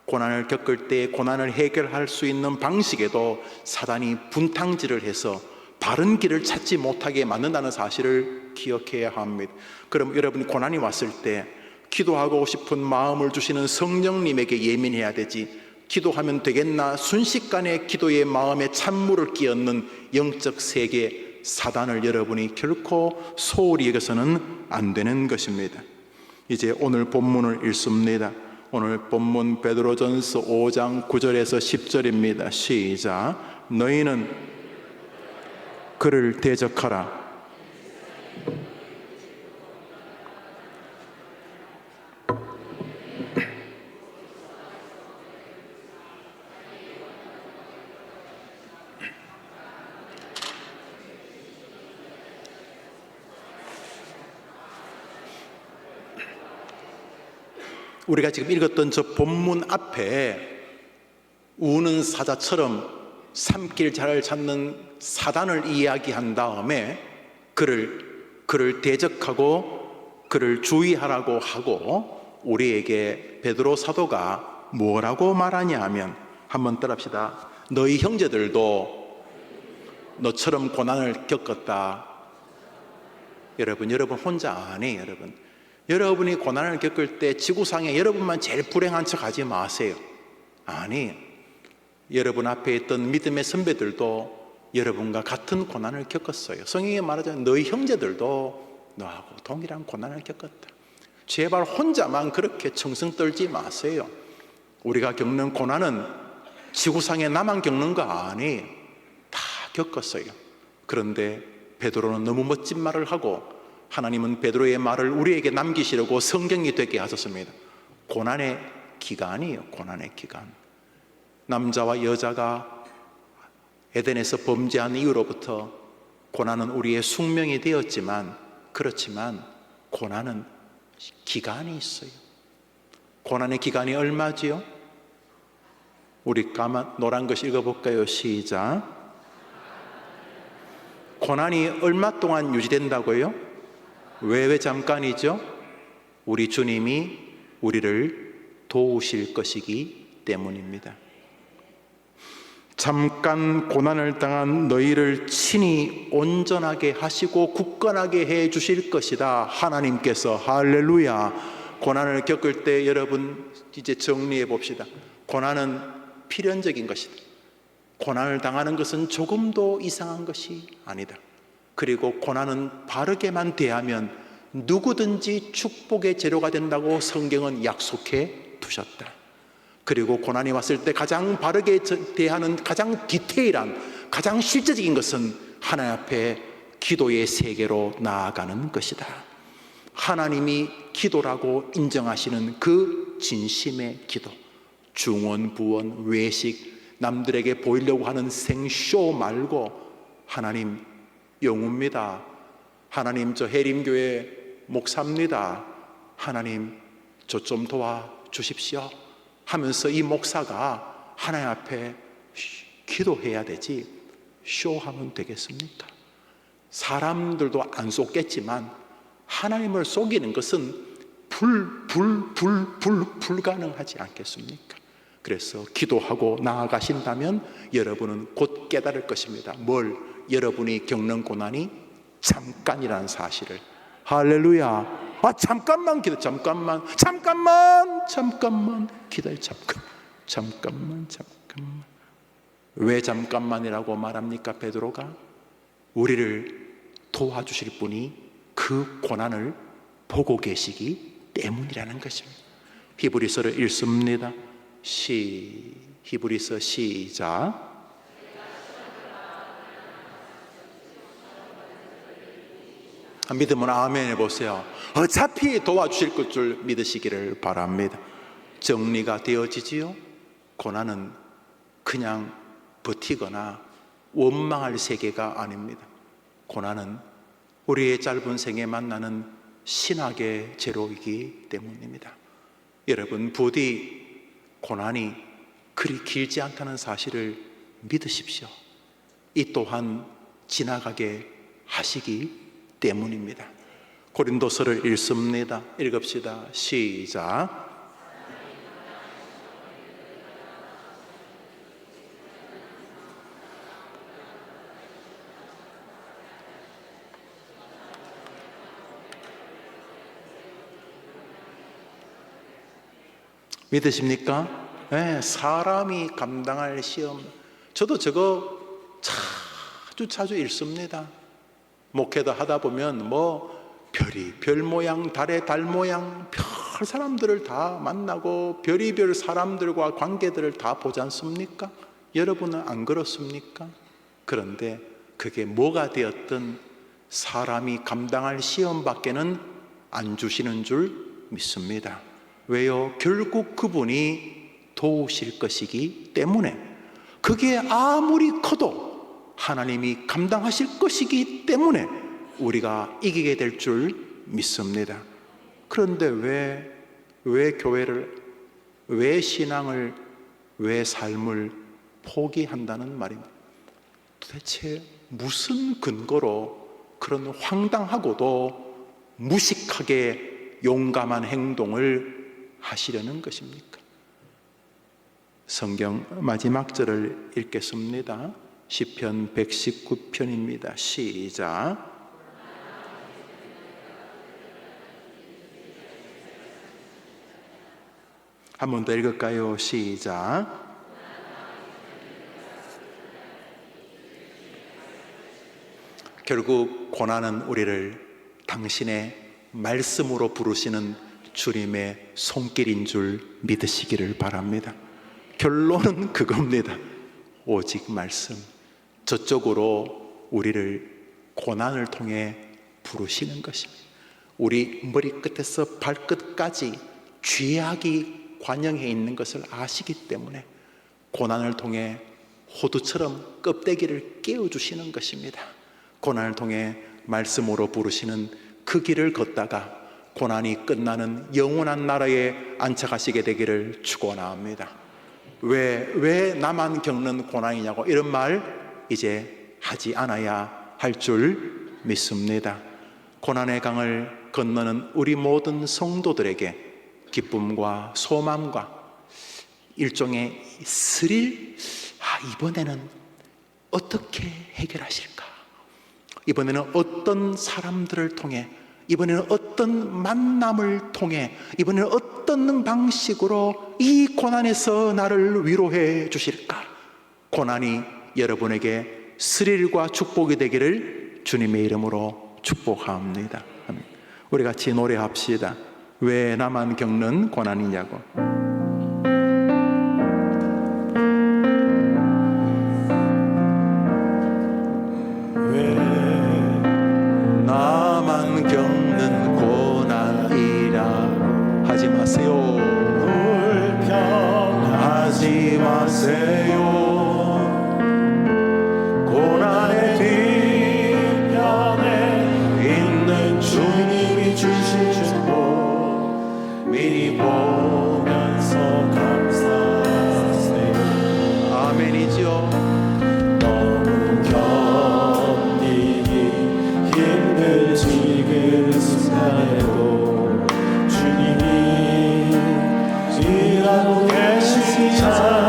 A: 고난을 겪을 때 고난을 해결할 수 있는 방식에도 사단이 분탕질을 해서 바른 길을 찾지 못하게 만든다는 사실을 기억해야 합니다. 그럼 여러분이 고난이 왔을 때 기도하고 싶은 마음을 주시는 성령님에게 예민해야 되지, 기도하면 되겠나 순식간에 기도의 마음에 찬물을 끼얹는 영적 세계 사단을 여러분이 결코 소홀히 여겨서는 안 되는 것입니다. 이제 오늘 본문을 읽습니다. 오늘 본문 베드로전서 5장 9절에서 10절입니다. 시작. 너희는 그를 대적하라. 우리가 지금 읽었던 저 본문 앞에 우는 사자처럼 삼킬 자를 찾는 사단을 이야기한 다음에 그를 대적하고 그를 주의하라고 하고 우리에게 베드로 사도가 뭐라고 말하냐 하면, 한번 따라합시다. 너희 형제들도 너처럼 고난을 겪었다. 여러분 혼자 아니에요. 여러분이 고난을 겪을 때 지구상에 여러분만 제일 불행한 척 하지 마세요. 아니, 여러분 앞에 있던 믿음의 선배들도 여러분과 같은 고난을 겪었어요. 성경에 말하자면 너희 형제들도 너하고 동일한 고난을 겪었다. 제발 혼자만 그렇게 청승 떨지 마세요. 우리가 겪는 고난은 지구상에 나만 겪는 거 아니에요. 다 겪었어요. 그런데 베드로는 너무 멋진 말을 하고 하나님은 베드로의 말을 우리에게 남기시려고 성경이 되게 하셨습니다. 고난의 기간이에요. 고난의 기간. 남자와 여자가 에덴에서 범죄한 이후로부터 고난은 우리의 숙명이 되었지만, 그렇지만 고난은 기간이 있어요. 고난의 기간이 얼마지요? 우리 노란 것이 읽어볼까요? 시작. 고난이 얼마 동안 유지된다고요? 왜 잠깐이죠? 우리 주님이 우리를 도우실 것이기 때문입니다. 잠깐 고난을 당한 너희를 친히 온전하게 하시고 굳건하게 해 주실 것이다. 하나님께서. 할렐루야. 고난을 겪을 때 여러분 이제 정리해 봅시다. 고난은 필연적인 것이다. 고난을 당하는 것은 조금도 이상한 것이 아니다. 그리고 고난은 바르게만 대하면 누구든지 축복의 재료가 된다고 성경은 약속해 두셨다. 그리고 고난이 왔을 때 가장 바르게 대하는 가장 디테일한, 가장 실제적인 것은 하나님 앞에 기도의 세계로 나아가는 것이다. 하나님이 기도라고 인정하시는 그 진심의 기도, 중언, 부언, 외식, 남들에게 보이려고 하는 생쇼 말고, 하나님 영우입니다. 하나님 저 해림교회 목사입니다. 하나님 저 좀 도와주십시오 하면서 이 목사가 하나님 앞에 기도해야 되지 쇼하면 되겠습니까? 사람들도 안 속겠지만 하나님을 속이는 것은 불가능하지 않겠습니까? 그래서 기도하고 나아가신다면 여러분은 곧 깨달을 것입니다. 뭘? 여러분이 겪는 고난이 잠깐이라는 사실을. 할렐루야. 잠깐만 기다려. 잠깐만 기다려. 잠깐만. 왜 잠깐만이라고 말합니까? 베드로가 우리를 도와주실 분이 그 고난을 보고 계시기 때문이라는 것입니다. 히브리서를 읽습니다. 히브리서 시작. 믿으면 아멘 해보세요. 어차피 도와주실 것 줄 믿으시기를 바랍니다. 정리가 되어지지요. 고난은 그냥 버티거나 원망할 세계가 아닙니다. 고난은 우리의 짧은 생에 만나는 신학의 제로이기 때문입니다. 여러분, 부디 고난이 그리 길지 않다는 사실을 믿으십시오. 이 또한 지나가게 하시기 때문입니다. 고린도서를 읽습니다. 읽읍시다. 시작. 믿으십니까? 네, 사람이 감당할 시험, 저도 저거 자주 읽습니다. 목회도 하다 보면 별이 별 모양, 달에 달 모양, 별 사람들을 다 만나고 별이별 사람들과 관계들을 다 보지 않습니까? 여러분은 안 그렇습니까? 그런데 그게 뭐가 되었든 사람이 감당할 시험밖에는 안 주시는 줄 믿습니다. 왜요? 결국 그분이 도우실 것이기 때문에. 그게 아무리 커도 하나님이 감당하실 것이기 때문에 우리가 이기게 될 줄 믿습니다. 그런데 왜 교회를, 왜 신앙을, 왜 삶을 포기한다는 말입니다. 도대체 무슨 근거로 그런 황당하고도 무식하게 용감한 행동을 하시려는 것입니까? 성경 마지막 절을 읽겠습니다. 시편 119편입니다. 시작. 한 번 더 읽을까요? 시작. 결국 고난은 우리를 당신의 말씀으로 부르시는 주님의 손길인 줄 믿으시기를 바랍니다. 결론은 그겁니다. 오직 말씀. 저쪽으로 우리를 고난을 통해 부르시는 것입니다. 우리 머리끝에서 발끝까지 죄악이 관영해 있는 것을 아시기 때문에 고난을 통해 호두처럼 껍데기를 깨워주시는 것입니다. 고난을 통해 말씀으로 부르시는 그 길을 걷다가 고난이 끝나는 영원한 나라에 안착하시게 되기를 축원합니다. 왜 나만 겪는 고난이냐고 이런 말 이제 하지 않아야 할 줄 믿습니다. 고난의 강을 건너는 우리 모든 성도들에게 기쁨과 소망과 일종의 스릴, 이번에는 어떻게 해결하실까? 이번에는 어떤 사람들을 통해, 이번에는 어떤 만남을 통해, 이번에는 어떤 방식으로 이 고난에서 나를 위로해 주실까? 고난이 여러분에게 스릴과 축복이 되기를 주님의 이름으로 축복합니다. 우리 같이 노래합시다. 왜 나만 겪는 고난이냐고. 왜 나만 겪는 고난이라 하지 마세요. 불평하지 마세요. 고난의 뒤편에 있는 주님이 주실 축복 미리 보면서 감사하세요. 아멘이죠. 너무 견디기 힘든 지금 순간에도 주님이 일하고 계시잖아요.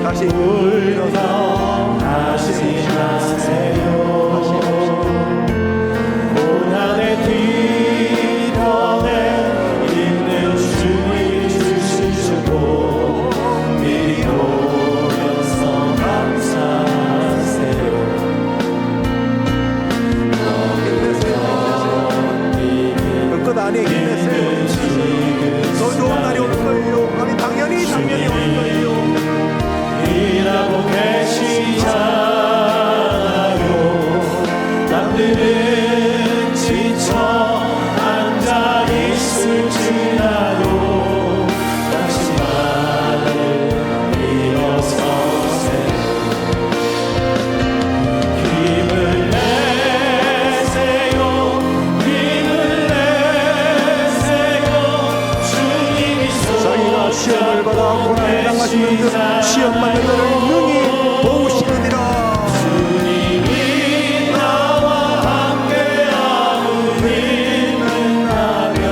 A: 다시
B: 울렁하지 마세요. 고난의 뒤편에 있는 주님 주신 주고 미리 오면서 감사하세요.
A: 끝 아니 힘내세요. 더 좋은 날이 올 거예요. 아니 당연히 올 거예요.
B: 일하고 계시잖아요. 남들은 지쳐 앉아 있을지라도 다시 말을 일어서세요. 힘을 내세요. 힘을 내세요. 주님이
A: 자기가 시험을 받아 고난을 당하시는 듯 시험 받는 자를 능히 도우시느니라.
B: 주님이 나와 함께함을 믿는다면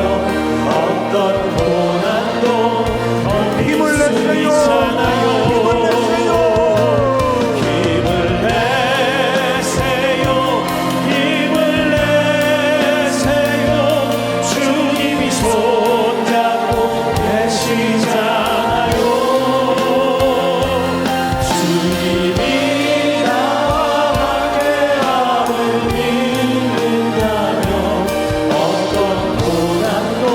B: 어떤 고난도
A: 힘을
B: 견딜 수
A: 내세요.
B: 있잖아요.
A: 힘을 내세요.
B: 힘을 내세요. 주님이 손잡고 계시잖아요. 주님이 나와 함께함을 믿는다면 어떤 고난도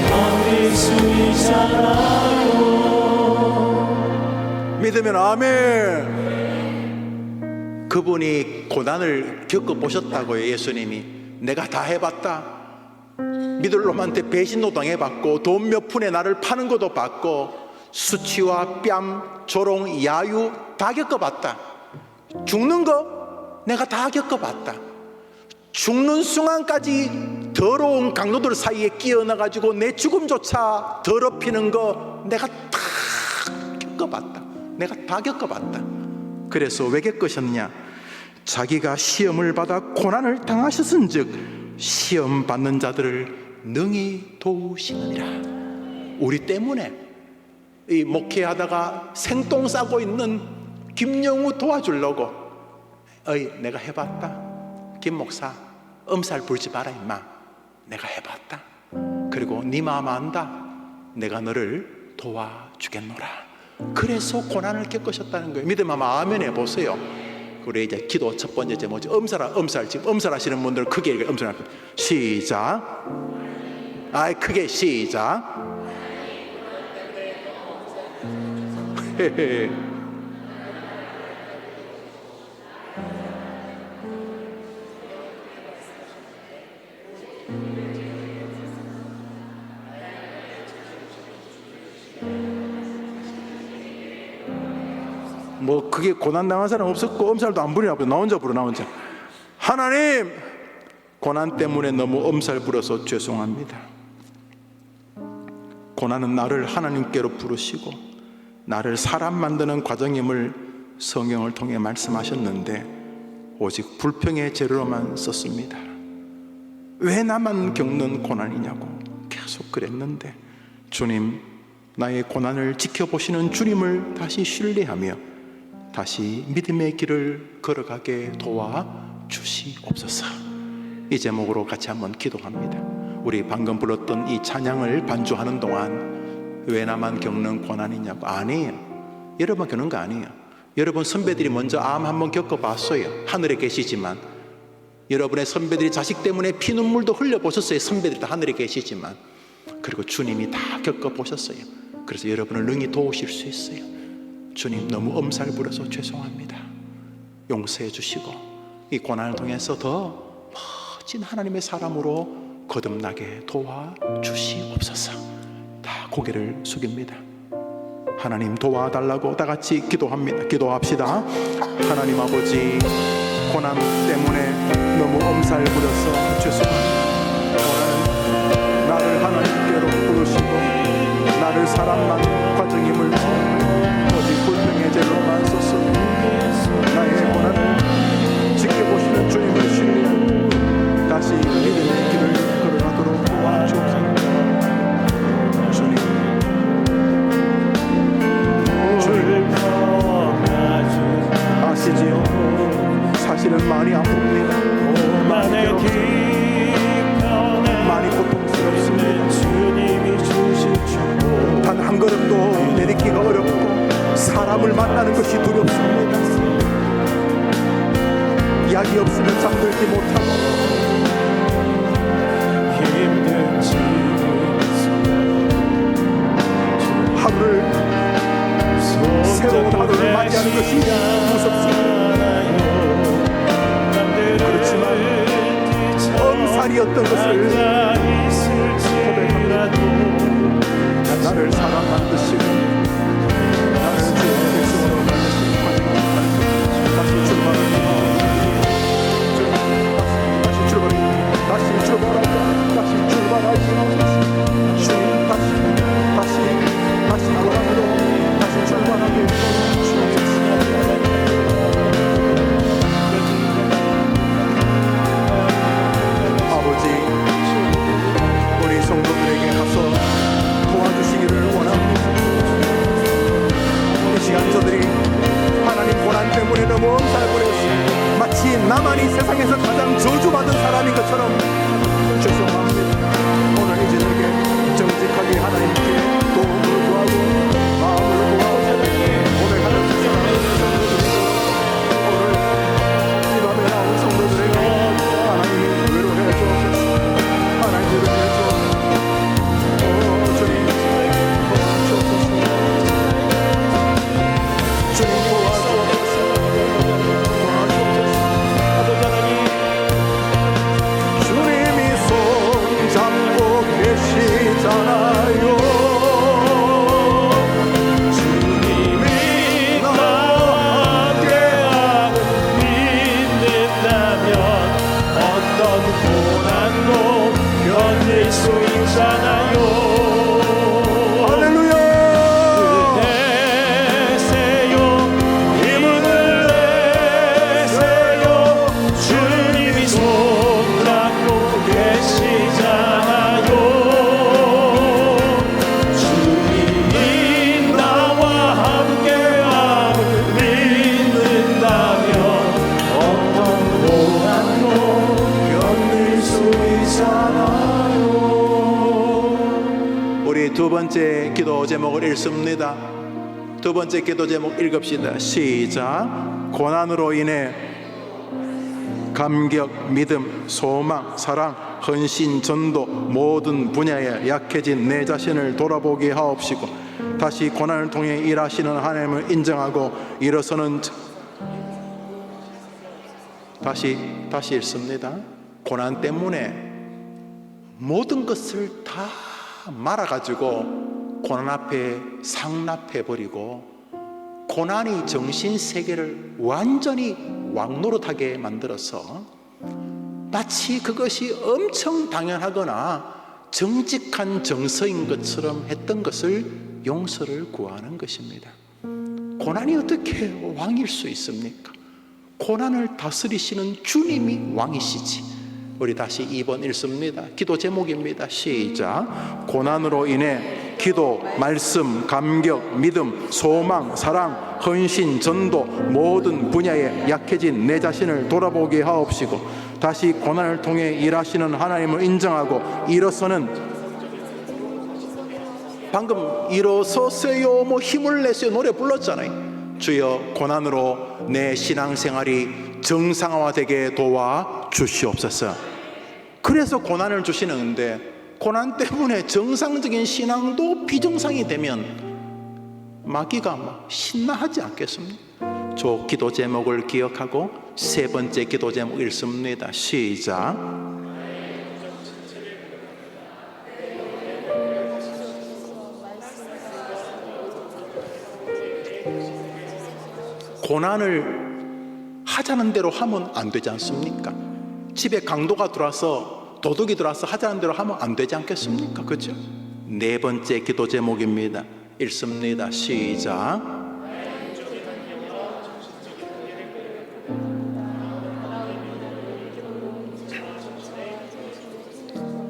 B: 견딜 수 있잖아요.
A: 믿으면 아멘. 그분이 고난을 겪어보셨다고요. 예수님이 내가 다 해봤다. 믿을 놈한테 배신도 당해봤고 돈 몇 푼에 나를 파는 것도 봤고 수치와 뺨, 조롱, 야유 다 겪어봤다. 죽는 거 내가 다 겪어봤다. 죽는 순간까지 더러운 강도들 사이에 끼어나가지고 내 죽음조차 더럽히는 거 내가 다 겪어봤다. 내가 다 겪어봤다. 그래서 왜 겪으셨냐? 자기가 시험을 받아 고난을 당하셨은즉 시험 받는 자들을 능히 도우시느니라. 우리 때문에 이 목회하다가 생똥 싸고 있는 김영우 도와주려고 내가 해봤다. 김 목사 엄살 부리지 마라 임마. 내가 해봤다. 그리고 네 마음 안다. 내가 너를 도와주겠노라. 그래서 고난을 겪으셨다는 거예요. 믿으면 아멘 해보세요. 우리 이제 기도 첫 번째 제목이 엄살 지금 엄살하시는 분들 크게 읽어요. 엄살하세요. 시작. 크게 시작. 뭐 그게 고난당한 사람 없었고 엄살도 안 부리나 보다. 나 혼자 부르. 하나님, 고난 때문에 너무 엄살 부려서 죄송합니다. 고난은 나를 하나님께로 부르시고 나를 사람 만드는 과정임을 성경을 통해 말씀하셨는데 오직 불평의 재료로만 썼습니다. 왜 나만 겪는 고난이냐고 계속 그랬는데 주님, 나의 고난을 지켜보시는 주님을 다시 신뢰하며 다시 믿음의 길을 걸어가게 도와주시옵소서. 이 제목으로 같이 한번 기도합니다. 우리 방금 불렀던 이 찬양을 반주하는 동안 왜 나만 겪는 고난이냐고. 아니에요. 여러분 겪는 거 아니에요. 여러분 선배들이 먼저 암 한번 겪어봤어요. 하늘에 계시지만. 여러분의 선배들이 자식 때문에 피눈물도 흘려보셨어요. 선배들이 다 하늘에 계시지만. 그리고 주님이 다 겪어보셨어요. 그래서 여러분을 능히 도우실 수 있어요. 주님, 너무 엄살 부려서 죄송합니다. 용서해 주시고 이 고난을 통해서 더 멋진 하나님의 사람으로 거듭나게 도와주시옵소서. 다 고개를 숙입니다. 하나님 도와달라고 다 같이 기도합니다. 기도합시다. 하나님 아버지, 고난 때문에 너무 엄살 부려서 죄송합니다. 오늘 나를 하나님께로 부르시고 나를 사랑하는 과정임을 오직 불평의 죄로만 썼으니 나의 고난을 지켜보시는 주님을 신뢰하고 다시 믿음의 길을 걸어가도록 도와주옵소서. 주님, 만나는 것이 두렵습니다. 약이 없으면 잠들지 못하고
B: 힘든 지금
A: 하루를 새로운 하루를 맞이하는 것이 무섭습니다. 그렇지만 엄살이었던 것을 고백합니다. 나를 사랑 만드시고 나를 주의 백성으로 만드시고 다시 출발합니다. 다시 출발하자. 주님 다시 고난으로 다시 출발하게 아버지, 우리 성도들에게 가서 도와주시기를 원합니다. 이 시간 저들이 하나님 고난 때문에 너무 엄살부렸습니다. 마치 나만이 세상에서 가장 저주받은 사람인 것처럼 죄송합니다. 오늘 이제 내게 정직하게 하나님께 도움을 구하고 마음을 모아서 고백하는 사랑하는 성도들이고 오늘 이 밤에 나온 성도들에게 하나님이 위로해 주옵소서. 하나님 위로해 주옵소서. 주님 도와주옵소서. 주님 도와주옵소서. 주님이 손 잡고 계시잖아요.
B: 주님이 나와 함께하고 믿는다면 어떤 고난도 견딜 수 있잖아요.
A: 할렐루야.
B: 내세요, 힘을 내세요. 주님이 손 잡고 계시잖아요. 주님이 나와 함께하고 믿는다면 어떤 고난도 견딜 수 있잖아요.
A: 우리 두 번째 기도 제목을 읽습니다. 두 번째 기도 제목 읽읍시다. 시작. 고난으로 인해 감격, 믿음, 소망, 사랑, 헌신, 전도 모든 분야에 약해진 내 자신을 돌아보게 하옵시고 다시 고난을 통해 일하시는 하나님을 인정하고 일어서는 다시 읽습니다. 고난 때문에 모든 것을 다 말아가지고 고난 앞에 상납해버리고 고난이 정신세계를 완전히 왕노릇하게 만들어서 마치 그것이 엄청 당연하거나 정직한 정서인 것처럼 했던 것을 용서를 구하는 것입니다. 고난이 어떻게 왕일 수 있습니까? 고난을 다스리시는 주님이 왕이시지. 우리 다시 2번 읽습니다. 기도 제목입니다. 시작. 고난으로 인해 기도, 말씀, 감격, 믿음, 소망, 사랑, 헌신, 전도 모든 분야에 약해진 내 자신을 돌아보게 하옵시고 다시 고난을 통해 일하시는 하나님을 인정하고 일어서는 방금 일어서세요 뭐 힘을 내세요 노래 불렀잖아요. 주여 고난으로 내 신앙생활이 정상화되게 도와 주시옵소서. 그래서 고난을 주시는데 고난 때문에 정상적인 신앙도 비정상이 되면 마귀가 막 신나하지 않겠습니까? 저 기도 제목을 기억하고 세 번째 기도 제목 읽습니다. 시작. 고난을 하자는 대로 하면 안 되지 않습니까? 집에 강도가 들어와서 도둑이 들어와서 하자는 대로 하면 안 되지 않겠습니까? 그렇죠? 네 번째 기도 제목입니다. 읽습니다. 시작.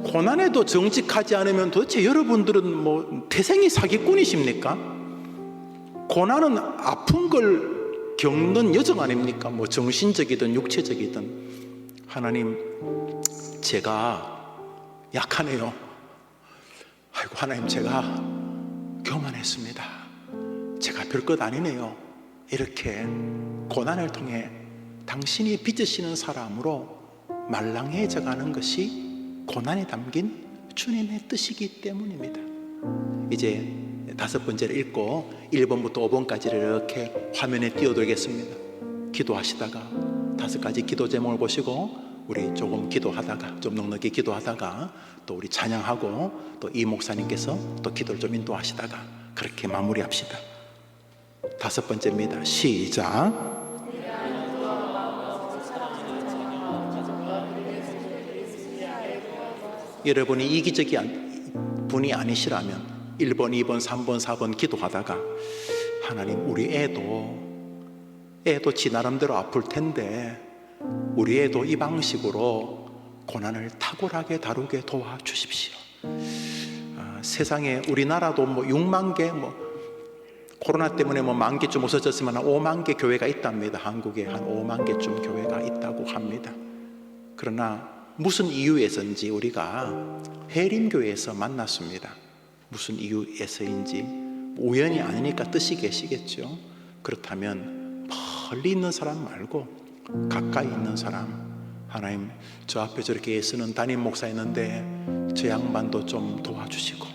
A: 고난에도 정직하지 않으면 도대체 여러분들은 뭐 태생이 사기꾼이십니까? 고난은 아픈 걸 겪는 여정 아닙니까? 뭐 정신적이든 육체적이든. 하나님, 제가 약하네요. 아이고 하나님, 제가 교만했습니다. 제가 별것 아니네요. 이렇게 고난을 통해 당신이 빚으시는 사람으로 말랑해져 가는 것이 고난에 담긴 주님의 뜻이기 때문입니다. 이제 5번째를 읽고 1번부터 5번까지를 이렇게 화면에 띄워드리겠습니다. 기도하시다가 5가지 기도 제목을 보시고 우리 조금 기도하다가 좀 넉넉히 기도하다가 또 우리 찬양하고 또 이 목사님께서 또 기도를 좀 인도하시다가 그렇게 마무리합시다. 5번째입니다. 시작. 여러분이 이기적인 분이 아니시라면 1번, 2번, 3번, 4번 기도하다가 하나님 우리 애도 지 나름대로 아플 텐데 우리 애도 이 방식으로 고난을 탁월하게 다루게 도와주십시오. 세상에 우리나라도 6만 개 코로나 때문에 10,000개쯤 없어졌지만 한 5만 개 교회가 있답니다. 한국에 한 5만 개쯤 교회가 있다고 합니다. 그러나 무슨 이유에서인지 우리가 해림교회에서 만났습니다. 무슨 이유에서인지 우연이 아니니까 뜻이 계시겠죠. 그렇다면 멀리 있는 사람 말고 가까이 있는 사람, 하나님 저 앞에 저렇게 애쓰는 담임 목사 있는데 저 양반도 좀 도와주시고,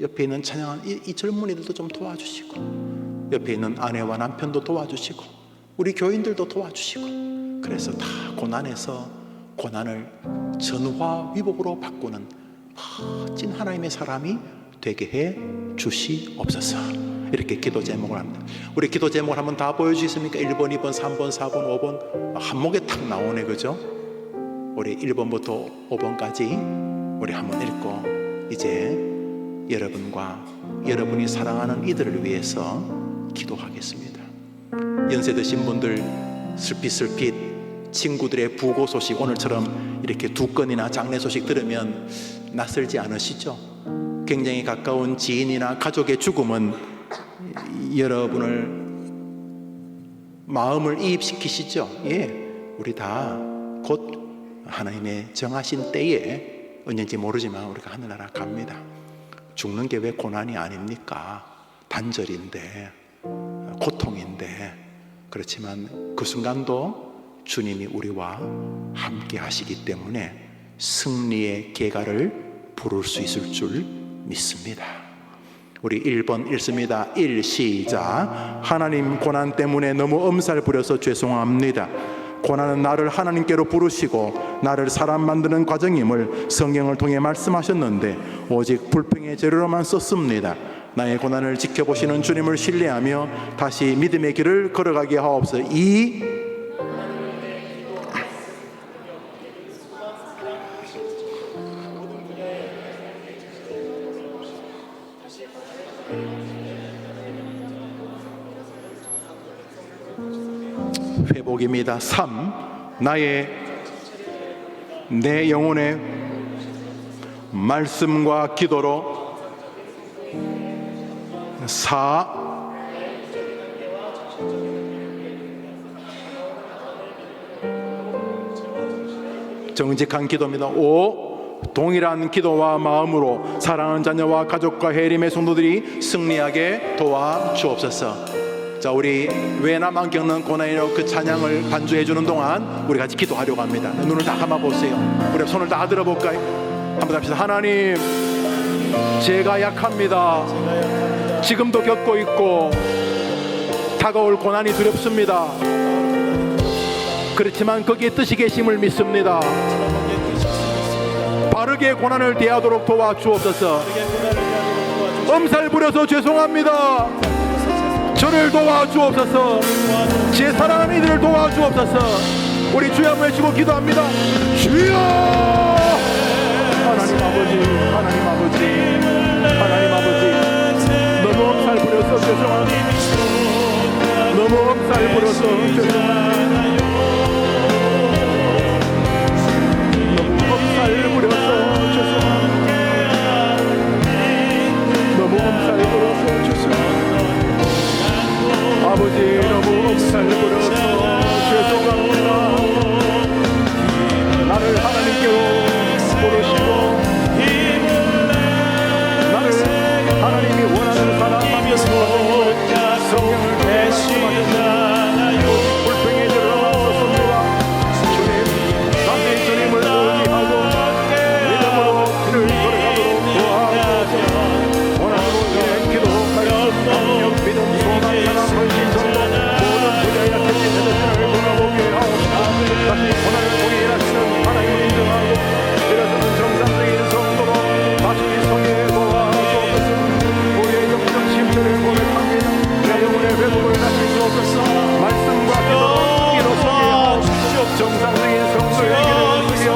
A: 옆에 있는 찬양한 이 젊은이들도 좀 도와주시고, 옆에 있는 아내와 남편도 도와주시고, 우리 교인들도 도와주시고, 그래서 다 고난에서 고난을 전화위복으로 바꾸는 멋진 하나님의 사람이 되게 해 주시옵소서. 이렇게 기도 제목을 합니다. 우리 기도 제목을 한번 다 보여주시겠습니까? 1번, 2번, 3번, 4번, 5번 한목에 탁 나오네, 그죠? 우리 1번부터 5번까지 우리 한번 읽고 이제 여러분과 여러분이 사랑하는 이들을 위해서 기도하겠습니다. 연세 드신 분들 슬핏슬핏 친구들의 부고 소식 오늘처럼 이렇게 2건이나 장례 소식 들으면 낯설지 않으시죠? 굉장히 가까운 지인이나 가족의 죽음은 여러분을 마음을 이입시키시죠? 예, 우리 다 곧 하나님의 정하신 때에 언젠지 모르지만 우리가 하늘나라 갑니다. 죽는 게 왜 고난이 아닙니까? 단절인데, 고통인데, 그렇지만 그 순간도 주님이 우리와 함께 하시기 때문에 승리의 계가를 부를 수 있을 줄 믿습니다. 우리 1번 읽습니다. 1 시작. 하나님, 고난 때문에 너무 엄살 부려서 죄송합니다. 고난은 나를 하나님께로 부르시고 나를 사람 만드는 과정임을 성경을 통해 말씀하셨는데 오직 불평의 재료로만 썼습니다. 나의 고난을 지켜보시는 주님을 신뢰하며 다시 믿음의 길을 걸어가게 하옵소서. 회복입니다. 3. 내 영혼의 말씀과 기도로. 4. 정직한 기도입니다. 5. 동일한 기도와 마음으로 사랑하는 자녀와 가족과 해림의 성도들이 승리하게 도와주옵소서. 자, 우리 왜 나만 겪는 고난이라고 그 찬양을 반주해 주는 동안 우리 같이 기도하려고 합니다. 눈을 다 감아 보세요. 우리 손을 다 들어볼까요? 한번 합시다. 하나님, 제가 약합니다. 지금도 겪고 있고 다가올 고난이 두렵습니다. 그렇지만 거기에 뜻이 계심을 믿습니다. 바르게 고난을 대하도록 도와주옵소서. 엄살 부려서 죄송합니다. 저를 도와주옵소서. 제 사랑하는 이들을 도와주옵소서. 우리 주여 한번 외치고 기도합니다. 주여! 하나님 아버지, 하나님 아버지, 하나님 아버지, 너무 엄살 부려서 죄송합니다. 너무 엄살 부려서 죄송합니다. 너무 엄살 부려서 죄송합니다. 너무 엄살 부려서 죄송합니다. 아버지, 너무 엄살 부려서 죄송합니다. 나를 하나님께로 부르시고 나를 하나님이 원하는 사람 만들어 성령을
B: 되시잖아요.
C: 불평의 저를 넘어섰습니다. 주님, 담대 주님을 의지하고 믿음으로 길을 걸어가도록 도와주옵소서. 원하는 일에 기도하여 강력 믿음 소망 사랑 헌신 전도 모든 부자의 약해진 세대들을 돌아보게 하옵소서. 다시 고난을 통해 일하시는 하나님을 인정하고 일어서는 정상적인 성도로 다시 성에 도와주옵소서. 우리의 영적 심령을 고백합니다. 내 영혼의 회복을 다시 주옵소서. 말씀과 기도로 이로 서게 하옵소서. 정상적인 성도의 길을 쓰며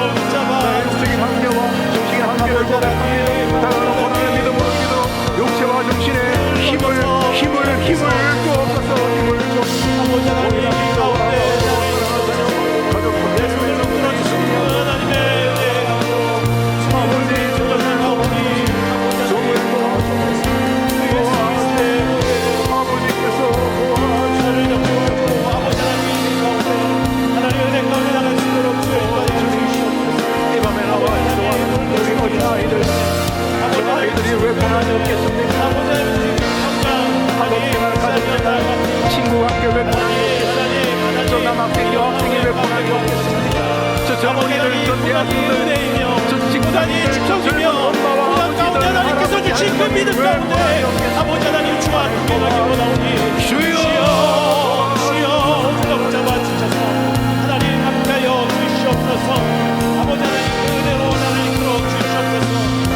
C: 나의 육적인 한계와 정신의 한계를 고백합니다. 다가는 고난의 믿음으로 기도 육체와 정신의 힘을 주옵소서. 힘을 주옵소서.
B: 아버지 하나님 가운데
C: 가족과
B: 예수님을 끌어주시는 하나님의 은혜 아버지 주님의 가운데
C: 종을 도와주옵소서. 아버지께서
B: 저를 잡고 아버지 하나님 가운데 하나님의 은혜 가운데 나갈 수 있도록 주의 인도하여 주시옵소서.
C: 이 밤에 나와 기도하는 우리 어린 아이들 우리 아이들이 왜 고난이 없겠습니까?
B: 아버지 하나님 평강
C: 학업생활 가정생활 친구와 함께 왜 고난이 없겠습니까? 저 남학생 여학생이 왜 고난이 없겠습니까? 저 젊은이들 저 대학생들 저 직장인들 저 젊은 엄마와 아버지들
B: 하나님께서 주신 그 믿음 가운데 아버지 하나님 주와 동행하기 원하오니 주여 주가 붙잡아 주셔서 하나님 함께하여 주시옵소서. 아버지 하나님 그 은혜로 나를 이끌어 주시옵소서.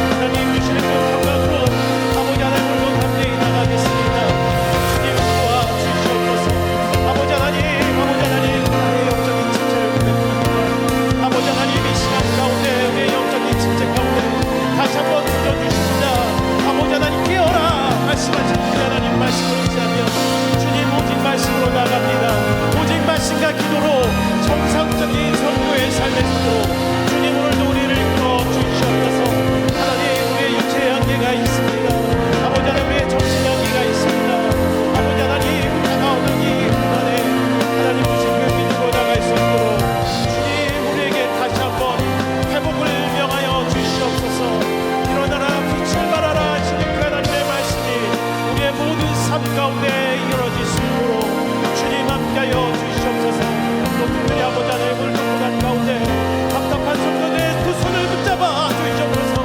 B: 하나님 주시는 그 평강으로 아버지 하나님과 함께 나가겠습니다. 주님 도와 주시옵소서. 아버지 하나님 나의 영적인 침체를 고백합니다. 아버지 하나님 이 시간 가운데 우리의 영적인 침체 가운데 다시 한번 들어주십니다. 아버지 하나님 깨어라 말씀하신 우리 하나님 말씀을 의지하며 주님 오직 말씀으로 나갑니다. 오직 말씀과 기도로 정상적인 성도의 삶의 속으로 주님 오늘도 우리를 이끌어 주시옵소서. 하나님 우리의 육체의 한계가 있습니다. 아버지 하나님 우리의 정신의 한계가 있습니다. 아버지 하나님 다가오는 이 고난에 하나님 주신 그 믿고 나갈 수 있도록 주님 우리에게 다시 한번 회복을 명하여 주시옵소서. 일어나라 빛을 발하라 하시는 그 하나님의 말씀이 우리의 모든 삶 가운데 이루어질 수 있도록 주님 함께하여 주시옵소서. 또 특별히 아버지 하나님 오늘도 고난 가운데 답답한 성도들의 두 손을 붙잡아 주시옵소서.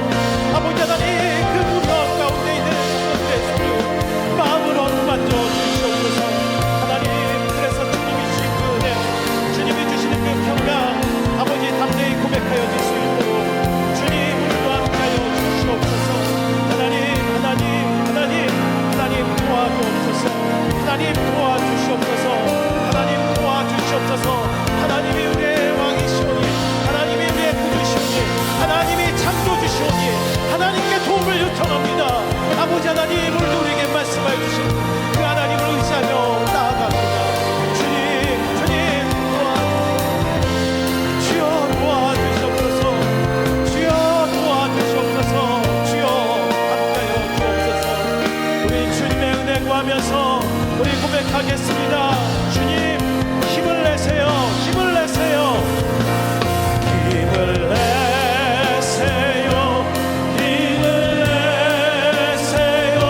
B: 아버지 하나님 그 무덤 가운데 있는 성도들의 손을 마음으로 만져 주시옵소서. 하나님 그래서 주님이 주신 그 은혜 주님이 주시는 그 평강 아버지 담대히 고백하여 줄 수 있도록 주님 오늘도 함께하여 주시옵소서. 하나님 도와주옵소서. 하나님 도와주시옵소서. 하나님 도와주시옵소서. 하나님이 우리의 왕이시오니 하나님이 우리의 구주시오니 하나님이 창조주시오니 하나님께 도움을 요청합니다. 아버지 하나님 오늘도 우리에게 말씀하여 주신 그 하나님을 의지하며 나아갑니다. 주님 주여 도와주시옵소서. 주여 도와주시옵소서. 주여 함께하여 주옵소서. 우리 주님의 은혜 구하면서 우리 고백하겠습니다. 주님 힘을 내세요. 힘을 내세요. 힘을 내세요. 힘을 내세요.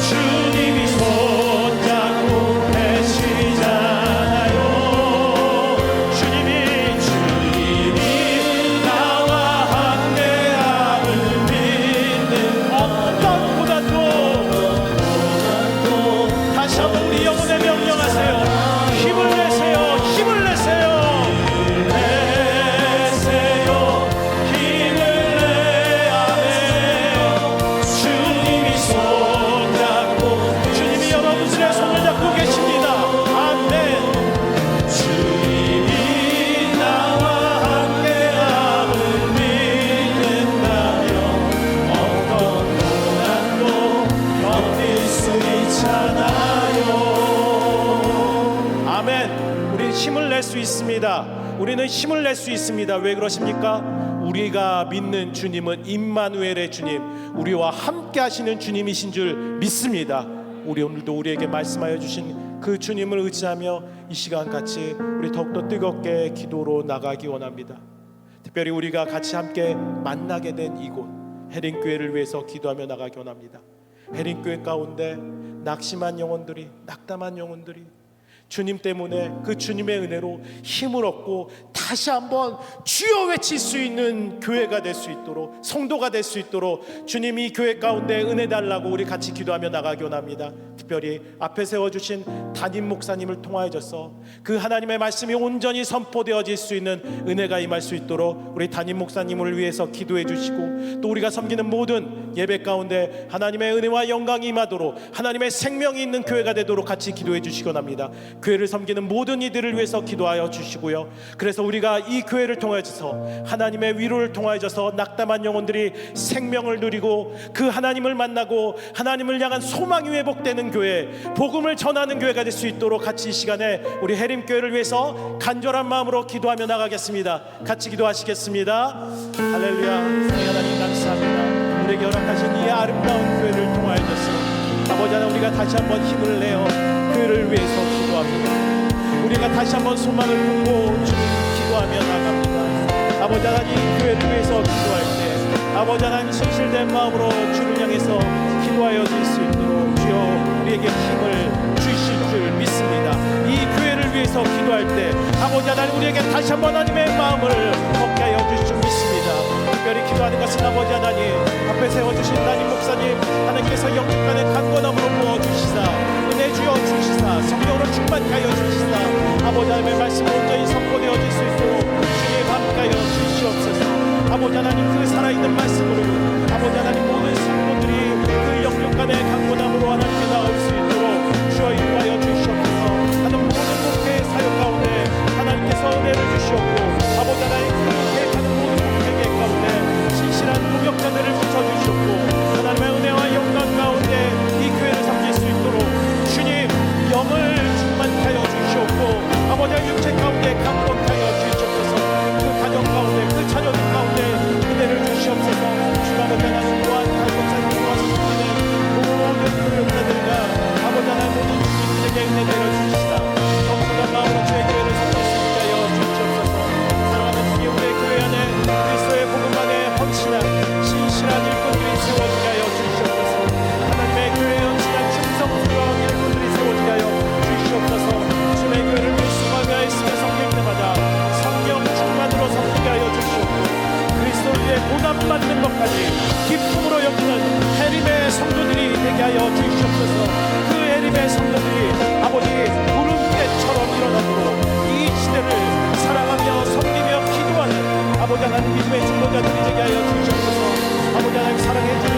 B: 주님이 손잡고 계시잖아요. 주님이 나와 함께함을 믿는 어떤 고난도 다시 한번 우리 영혼에 명령하세요. 힘을 내세요. 힘을 내세요. 힘을 내야 해. 주님이 손잡고 주님이 여러분들의 손을 잡고 계십니다. 아멘. 주님이 나와 함께함을 믿는다면 어떤 고난도 견딜 수 있잖아요. 아멘. 우리 힘을 낼 수 있습니다. 우리는 힘을 낼 수 있습니다. 왜 그러십니까? 우리가 믿는 주님은 임마누엘의 주님, 우리와 함께 하시는 주님이신 줄 믿습니다. 우리 오늘도 우리에게 말씀하여 주신 그 주님을 의지하며 이 시간 같이 우리 더욱더 뜨겁게 기도로 나가기 원합니다. 특별히 우리가 같이 함께 만나게 된 이곳 해림교회를 위해서 기도하며 나가기 원합니다. 해림교회 가운데 낙심한 영혼들이, 낙담한 영혼들이 주님 때문에, 그 주님의 은혜로 힘을 얻고 다시 한번 주여 외칠 수 있는 교회가 될 수 있도록, 성도가 될 수 있도록 주님이 교회 가운데 은혜 달라고 우리 같이 기도하며 나가기 원합니다. 특별히 앞에 세워주신 담임 목사님을 통하여져서 그 하나님의 말씀이 온전히 선포되어질 수 있는 은혜가 임할 수 있도록 우리 담임 목사님을 위해서 기도해 주시고, 또 우리가 섬기는 모든 예배 가운데 하나님의 은혜와 영광이 임하도록 하나님의 생명이 있는 교회가 되도록 같이 기도해 주시기 원합니다. 교회를 섬기는 모든 이들을 위해서 기도하여 주시고요. 그래서 우리가 이 교회를 통하여서 하나님의 위로를 통하여서 낙담한 영혼들이 생명을 누리고 그 하나님을 만나고 하나님을 향한 소망이 회복되는 교회, 복음을 전하는 교회가 될 수 있도록 같이 이 시간에 우리 해림교회를 위해서 간절한 마음으로 기도하며 나가겠습니다. 같이 기도하시겠습니다. 할렐루야. 하나님 감사합니다. 우리에게 허락하신 이 아름다운 교회를 통하여서 아버지 하나님, 우리가 다시 한번 힘을 내어 그를 위해서 기도합니다. 우리가 다시 한번 소망을 품고 주님 기도하며 나갑니다. 아버지 하나님, 교회를 위해서 기도할 때 아버지 하나님 진실된 마음으로 주를 향해서 기도하여 질 수 있도록 주여 우리에게 힘을 주실 줄 믿습니다. 이 교회를 위해서 기도할 때 아버지 하나님, 우리에게 다시 한번 하나님의 마음을 얻게 하여 주실 줄 믿습니다. 특별히 기도하는 것은 아버지 하나님, 앞에 세워주신 담임 목사님 하나님께서 영적 간의 강건함으로 부어주시사 은혜 주여 주시사 성령으로 충만케 하여 주시사 아버지 하나님의 말씀이 온전히 선포되어질 수 있도록 주님 함께 하여 주시옵소서. 아버지 하나님, 그 살아있는 말씀으로 아버지 하나님 모든 성도들이 그 영적 간의 강건함으로 하나님께 나올 수 있도록 주여 인도하여 주시옵소서. 하는 모든 목회의 사역 가운데 하나님께서 은혜를 주시옵고 아버지 하나님, 그 계획하는 모든 목회의 가운데 신실한 동역자들을 붙여주시옵고 하나님의 은혜와 영광 가운데 이 교회를 섬길 수 있도록 주님 영을 충만케 하여 주시옵고 아버지 하나님, 육체 가운데 강건케 하여 주시옵소서. 그 가정 가운데, 그 자녀들 가운데 은혜를 주시옵소서. 주가 아버지 하나님 또한 가족자님과 섬기는 모든 교육자들과 아버지 하나님 모든 주님들에게 은혜 내려주시다. 정성한 마음으로 주의 교회를 섬길 수 있게 하여 주시옵소서. 사랑하는 주님, 우리의 교회 안에 그리스도의 복음 안에 헌신한 신실한 일꾼들이 세워지게 하여 주시옵소서. 하나님의 교회에 헌신한 충성스러운 일꾼들이 세워지게 하여 주시옵소서. 주의 교회를 수고하며 있으며 섬길 때마다 성령 충만으로 섬기게 하여 주시옵고 그리스도를 위해 보답받는 것까지 기쁨으로 여기는 해림의 성도들이 되게 하여 주시옵소서. 그 해림의 성도들이 아버지 구름대처럼 일어나도록 이 시대를 사랑하며 섬기며 기도하는 아버지 하나님 믿음의 중보자들이 되게 하여 주시옵소서. 아버지 하나님 사랑해 주님,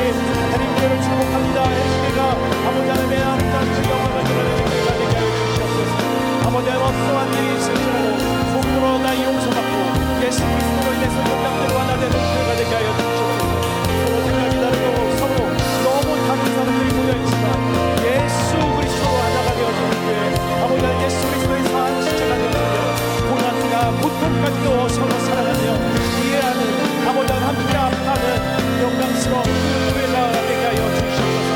B: 해림교회를 축복합니다. 해림교회가 아버지 하나님의 아름다운 그 영광을 드러내는 교회가 되게 하여 주시옵소서. 아버지 하나님, 어떠한 일이 있을지라도 복으로 나 용서받고 예수 그리스도로 인해서 영광대로 하나 되는 교회가 되게 하여 주시옵소서. 서로 생각이 다르고 서로 너무 다른 사람들이 모여있지만 예수 그리스도로 하나가 되어지는 교회, 아버지 하나님 예수 그리스도의 사한 십자가 되어지며 고난과 고통까지도 서로 사랑하며 이해하는 아버지 하나님 함께 아파하는 영광스러운 그 교회가 되게 하여 주시옵소서.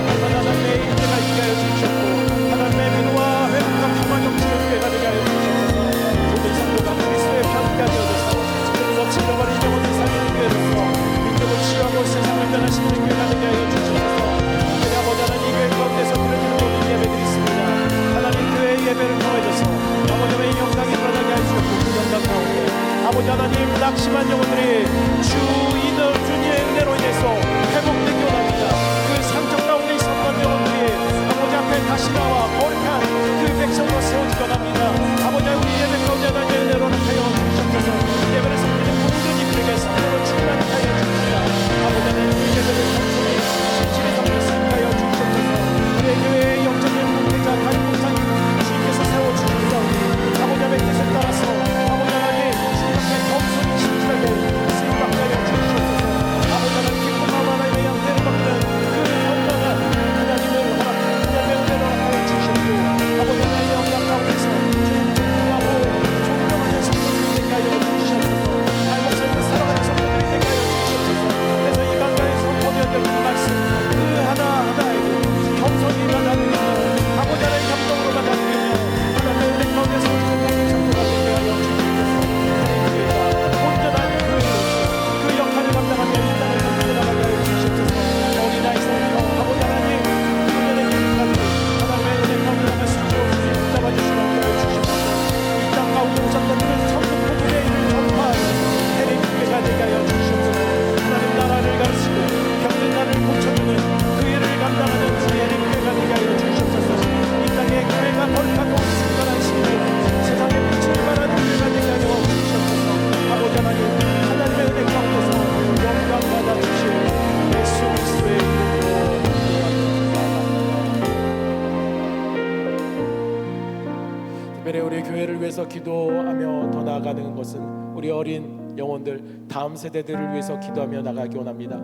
B: 얼마나 하나님의 인재가 있게 하여 주시옵고 하나님의 민호와 회복과 평화 넘치는 교회가 되게 하여 주시옵소서. 모든 성도가 그리스도의 편가 되어져서 끊임없이 잃어버린 영혼을 살리는 교회로서 민족을 치유하고 세상을 변화시키는 교회가 되게 하여 주시옵소서. 특별히 아버지 하나님, 이 교회 가운데서 드려지는 모든 예배들이 있습니다. 하나님, 교회의 예배를 통해서 아버지의 영광이 드러나게 하시옵고 그 영광 가운데 아버지 하나님, 낙심한 영혼들이 주님의 은혜로 인해서 회복되기 원합니다. 그 상처 가운데 있었던 영혼들이 아버지 앞에 다시 나와 거룩한 그 백성으로 세워지기 원합니다. 아버지 우리 예배 가운데 하나님의 은혜로 나타여 주시옵소서. 예배를 섬기는 모든 이들에게 성령으로 충만케 하여 주시옵소서. 아버지 하나님, 그 예배를 단순히 신실히 섬길 수 있게 하여 주시옵소서. 우리의 교회의 영적인 목회자 담임 목사님 주님께서 세워주셔서 아버지 하나님의 뜻을 따라서 아버지 하나님 주님께 겸손히 신실하게 쓰임받게 하여 주시옵소서. 특별히 우리 교회를 위해서 기도하며 더 나아가는 것은 우리 어린 영혼들, 다음 세대들을 위해서 기도하며 나가기 원합니다.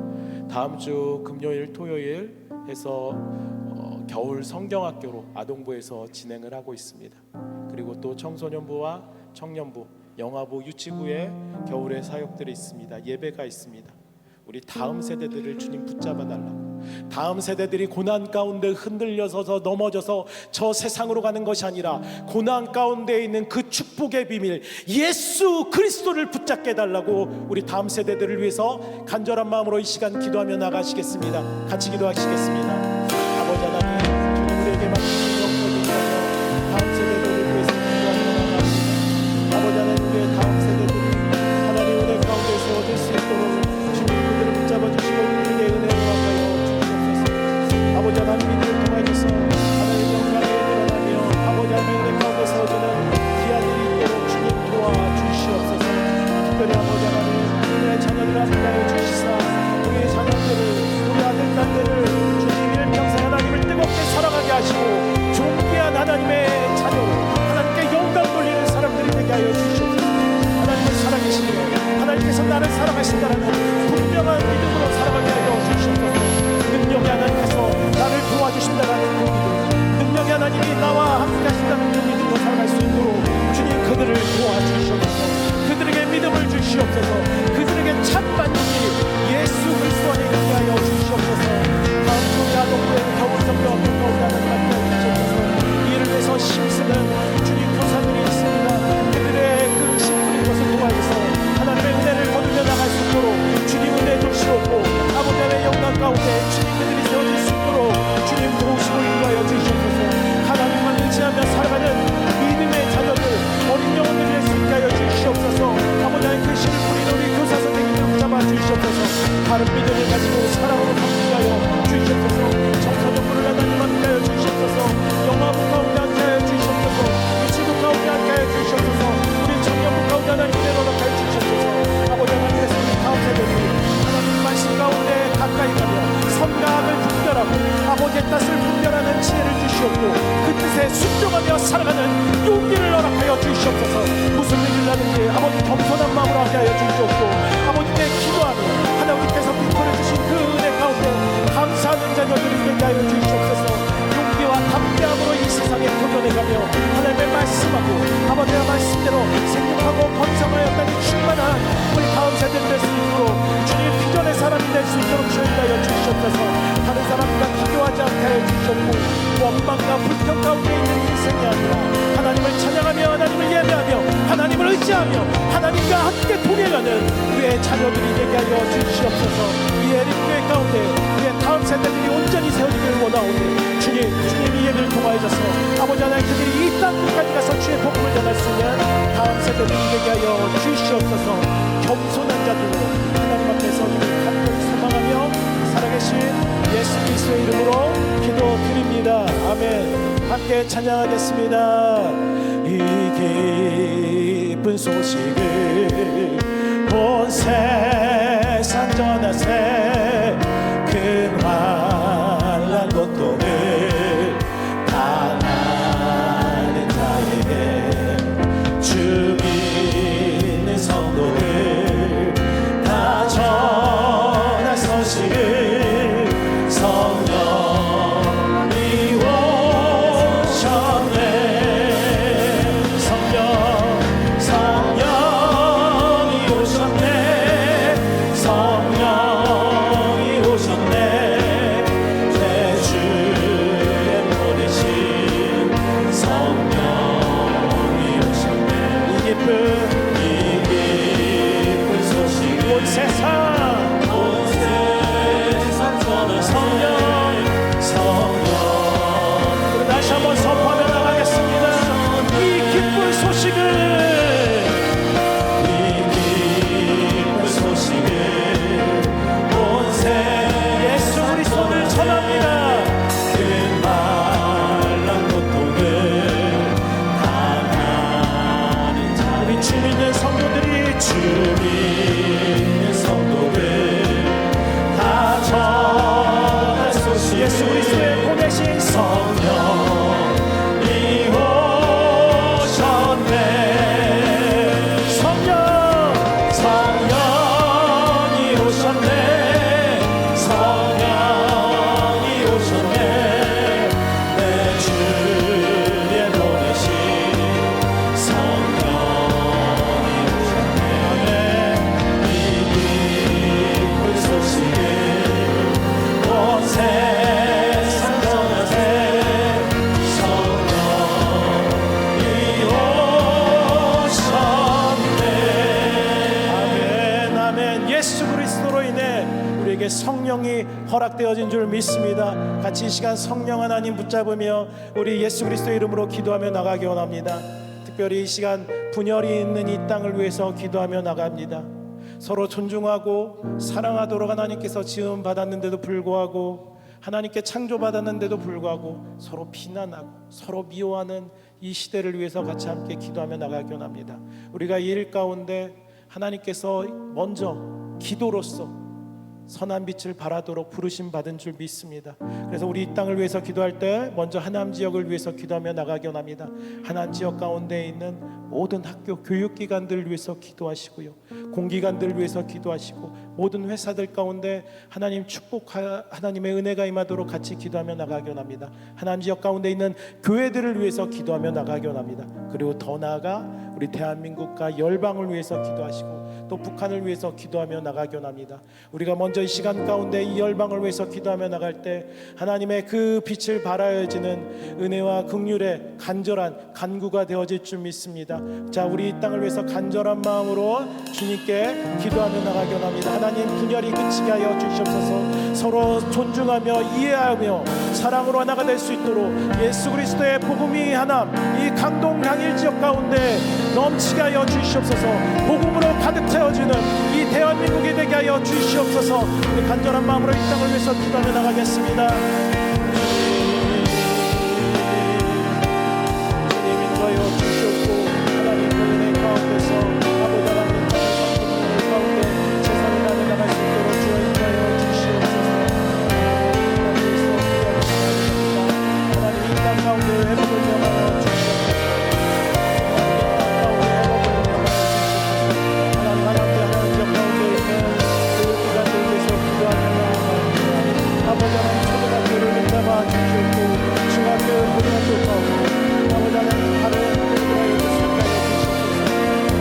B: 다음 주 금요일, 토요일 해서 겨울 성경학교로 아동부에서 진행을 하고 있습니다. 그리고 또 청소년부와 청년부, 영아부, 유치부에 겨울에 사역들이 있습니다. 예배가 있습니다. 우리 다음 세대들을 주님 붙잡아 달라고. 다음 세대들이 고난 가운데 흔들려서 넘어져서 저 세상으로 가는 것이 아니라 고난 가운데 있는 그 축복의 비밀 예수 그리스도를 붙잡게 해달라고 우리 다음 세대들을 위해서 간절한 마음으로 이 시간 기도하며 나가시겠습니다. 같이 기도하시겠습니다. 아버지 하나님, 주님 우리에게 맡기신 영광을 다음 세대들을 위해서 기도하며 나가십니다. 아버지 하나님, 우리의 다음 세대들이 하나님 은혜 가운데서 얻을 수 있도록 주님 그들을 붙잡아 주시고 그들에게 은혜를 허락하여 주시옵소서. 아버지 하나님, 믿음을 통하여서 하나님의 영광에 드러나며 아버지 하나님의 은혜 가운데서 얻는 귀한들이 있도록 주님 도와주시옵소서. 특별히 아버지 하나님, 우리의 자녀들 함께하여 주시사 우리의 자녀들을, 우리 아들 딸들을 주님 일평생 하나님을 뜨겁게 사랑하게 하시고 존귀한 하나님의 자녀로 하나님께 영광 돌리는 사람들이 되게 하여 주시옵소서. 하나님을 살아계시며 하나님께서 나를 사랑하신다는 분명한 믿음으로 살아가게 하여 주시옵소서. 능력의 하나님께서 나를 도와주신다는 그 믿음, 능력의 하나님이 나와 함께 하신다는 그 믿음으로 살아갈 수 있도록 주님 그들을 도와주시옵소서. 그들에게 믿음을 주시옵소서. 그들에게 참 만족이 예수 그리스도 안에 있게 하여 주시옵소서. 다음 주 아동부의 겨울 성경 가운데 하나님 함께 주시옵소서. 이를 위해서 힘쓰는 주님 교사들이 있습니다. 그들의 그 심부린 것을 도와주셔서 하나님의 은혜를 거두며 나갈 수 있도록 주님 은혜 주시옵고 아버지의 영광 가운데 주님 그들이 세워질 수 있도록 주님 도우시고 인도하여 주시옵소서. 하나님만 의지하며 살아가는 믿음의 자녀들, 어린 영혼들을 낼 수 있게 하여 주시옵소서. 아버지 하나님 그 신을 뿌리는 우리 교사 선생님을 잡아 주시옵소서. 다른 믿음을 가지고 사랑으로 바꾸게 하여 주시옵소서. 청소년부를 하나님 함께 하여 주시옵소서. 영화부 가운데 함께 하여 주시옵소서. 유치부 가운데 함께 하여 주시옵소서. 우리 청년부 가운데 하나님 은혜로 하여 주시옵소서. 아버지 하나님께서 우리 다음 세대들이 하나님 말씀 가운데 가까이 가며 선과 악을 분별하고 아버지의 뜻을 분별하는 지혜를 주시옵고 그 뜻에 순종하며 살아가는 용기를 허락하여 주시옵소서. 무슨 일을 하든지 아버지 겸손한 마음으로 하게 하여 주시옵고 아버지께 기도하며 하나님께서 베풀어 주신 그 은혜 가운데 감사하는 자녀들이 되게 하여 주시옵소서. 용기와 담대함으로 이 세상에 도전해가며 하나님의 말씀하고 아버지의 말씀대로 생각하고 번성하였다니 충만한 우리 다음 세대를 될 수 있도록 주님 비전의 사람이 될 수 있도록 주인하여 주시옵소서. 다른 사람과 비교하지 않게 하여 주시옵고 원망과 불평 가운데 있는 인생이 아니라 하나님을 찬양하며 하나님을 예배하며 하나님을 의지하며 하나님과 함께 동행하는 우리의 자녀들이 되게 하여 주시옵소서. 이 에릭교회 가운데 우리의 다음 세대들이 온전히 세워지기를 원하오니 주님이 예배를 통하여서 아버지 하나님 그들이 이 땅 끝까지 가서 주의 복음을 전할 수 있는 다음 세대들이 되게 하여 주시옵소서. 겸손한 자들로 하나님 앞에서 우리 간절히 소망하며 살아계신 예수 그리스도의 이름으로 기도드립니다. 아멘. 함께 찬양하겠습니다. 이 기쁜 소식을 온 세상 전하세 큰 환난 고통을 당하는 자에게 주 믿는 성도들 다 전할 소식을 성령이 오셨네. 성령이 오셨네. 성령 성령이 허락되어진 줄 믿습니다. 같이 이 시간 성령 하나님 붙잡으며 우리 예수 그리스도의 이름으로 기도하며 나가기 원합니다. 특별히 이 시간 분열이 있는 이 땅을 위해서 기도하며 나갑니다. 서로 존중하고 사랑하도록 하나님께서 지음 받았는데도 불구하고, 하나님께 창조받았는데도 불구하고 서로 비난하고 서로 미워하는 이 시대를 위해서 같이 함께 기도하며 나가기 원합니다. 우리가 이 일 가운데 하나님께서 먼저 기도로서 선한 빛을 발하도록 부르심 받은 줄 믿습니다. 그래서 우리 이 땅을 위해서 기도할 때 먼저 하남 지역을 위해서 기도하며 나가기 원합니다. 하남 지역 가운데 있는 모든 학교 교육기관들을 위해서 기도하시고요, 공기관들을 위해서 기도하시고, 모든 회사들 가운데 하나님 하나님의 은혜가 임하도록 같이 기도하며 나가기 원합니다. 하남 지역 가운데 있는 교회들을 위해서 기도하며 나가기 원합니다. 그리고 더 나아가 우리 대한민국과 열방을 위해서 기도하시고 또 북한을 위해서 기도하며 나가기 원합니다. 우리가 먼저 이 시간 가운데 이 열방을 위해서 기도하며 나갈 때 하나님의 그 빛을 발하여지는 은혜와 긍휼의 간절한 간구가 되어질 줄 믿습니다. 자, 우리 이 땅을 위해서 간절한 마음으로 주님께 기도하며 나가기 원합니다. 하나님, 분열이 그치게 하여 주시옵소서. 서로 존중하며 이해하며 사랑으로 하나가 될 수 있도록 예수 그리스도의 복음이 하나 이 강동 강일 지역 가운데 넘치게 하여 주시옵소서. 복음으로 가득 채워지는 이 대한민국이 되게 하여 주시옵소서. 우리 간절한 마음으로 이 땅을 위해서 기도하며 나가겠습니다. 주님 인도하여 주시옵고, 하나님 그 은혜 가운데서 아버지 하나님 가운데 세상을 나눠 나갈 수 있도록 주여 인도하여 주시옵소서. 하나님 이 땅 가운데 회복을 명하여 주시옵소서. 아버지 하나님 초등학교를 잡아 주시옵고 중학교 고등학교 가고 아버지 하나님 다른 교회들을 주시옵소서.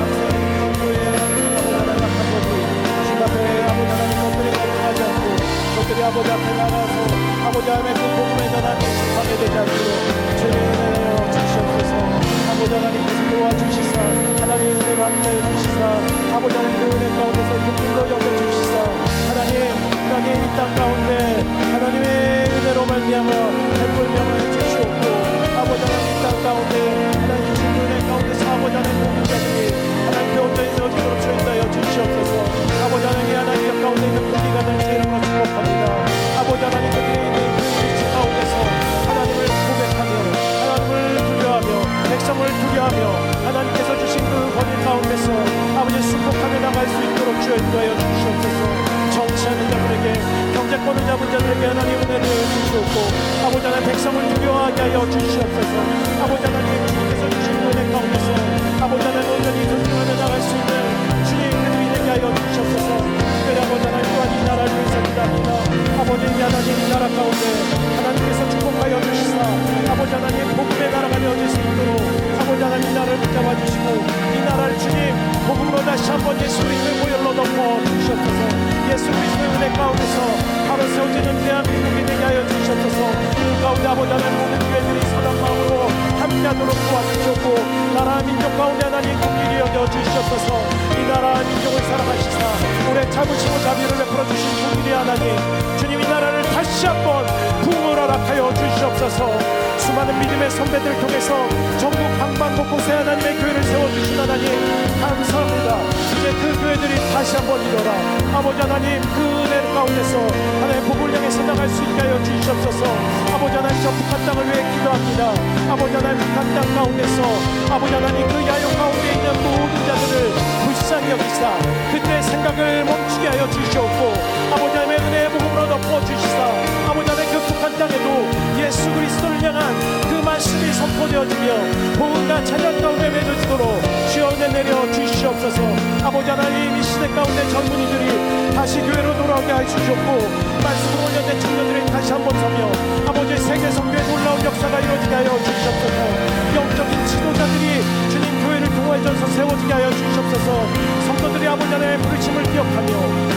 B: 학생 학교에 아버지 하나님 학교에 주신 앞에 아버지 하나님 것들이 거듭나지 않고 것들이 아버지 앞에 나가서 아버지 하나님의 그 복음의 전함이 방해되지 않도록 주님의 주시옵소서. 아버지 하나님 도와주시사 하나님 은혜로 함께해 주시사 아버지 하나님 그 은혜 가운데서 긍휼로 여겨주시사 하나님 땅의 이 땅 가운데 하나님의 은혜로 말미암아 백불명을 주시옵고 아버지 하나님 이 땅 가운데 하나님 주신 은혜 가운데서 아버지 하나님 공동자들이 하나님께 온전히 세워지도록 주인하여 주시옵소서. 아버지 하나님 하나님 가운데 있는 공기관을 제 이름으로 축복합니다. 아버지 하나님 그들이 있는 그 위치 가운데서 하나님을 고백하며 하나님을 두려워하며 백성을 두려워하며 하나님께서 주신 그 권위 가운데서 아버지 순복하며 나갈 수 있도록 주인하여 주시옵소서. 정치하는 자들에게 경제권을 잡은 자들에게 하나님 은혜를 주시옵고 아버지 하나님 백성을 두려워하게 하여 주시옵소서. 아버지 하나님 주님께서 주신 은혜 가운데서 아버지 하나님 온전히 존중하며 나갈 수 있는 주님 그들이 되게 하여 주시옵소서. 특별히 아버지 하나님 또한 이 나라를 위해서 기도합니다. 아버지 하나님 이 나라 가운데 하나님께서 축복하여 주시사 아버지 하나님 복음의 나라가 되어질 수 있도록 아버지 하나님 이 나라를 붙잡아 주시고 이 나라를 주님 복음으로 다시 한번 예수 그리스도의 보혈로 덮어 주시옵소서. 예수 그리스도의 은혜 가운데서 바로 세워지는 대한민국이 되게 하여 주시옵소서. 그 가운데 아버지 하나님 모든 교회들이 선한 마음으로 함께하도록 도와주시옵고 나라 민족 가운데 하나님 긍휼히 여겨 주시옵소서. 이 나라 민족을 사랑하시사 올해 참으시고 자비를 베풀어 주신 긍휼히 하나님 주님 이 나라를 다시 한번 부흥을 허락하여 주시옵소서. 수많은 믿음의 선배들을 통해서 전국 방방 곳곳에 하나님의 교회를 세워주신 하나님 감사합니다. 이제 그 교회들이 다시 한번 일어나 아버지 하나님 그 은혜 가운데서 하나님의 복을 향해서 나갈 수 있게 하여 주시옵소서. 아버지 하나님 저 북한 땅을 위해 기도합니다. 아버지 하나님 북한 땅 가운데서 아버지 하나님 그 야욕 가운데 있는 모든 자들을 불쌍히 여기사 그들의 생각을 멈추게 하여 주시옵고 아버지 하나님의 은혜의 복음으로 덮어주시사 아버지 하나님 그 북한 땅에도 예수 그리스도를 향한 그 말씀이 선포되어지며 복음과 찬양 가운데 맺어지도록 주여 은혜 내려 주시옵소서. 아버지 하나님 이 시대 가운데 젊은이들이 다시 교회로 돌아오게 해주셨고 말씀으로 온전된 청년들이 다시 한번 서며 아버지 세계 선교의 놀라운 역사가 이루어지게 하여 주시옵소서. 영적인 지도자들이 주님 교회를 통하여서 세워지게 하여 주시옵소서. 성도들이 아버지 하나님의 부르심을 기억하며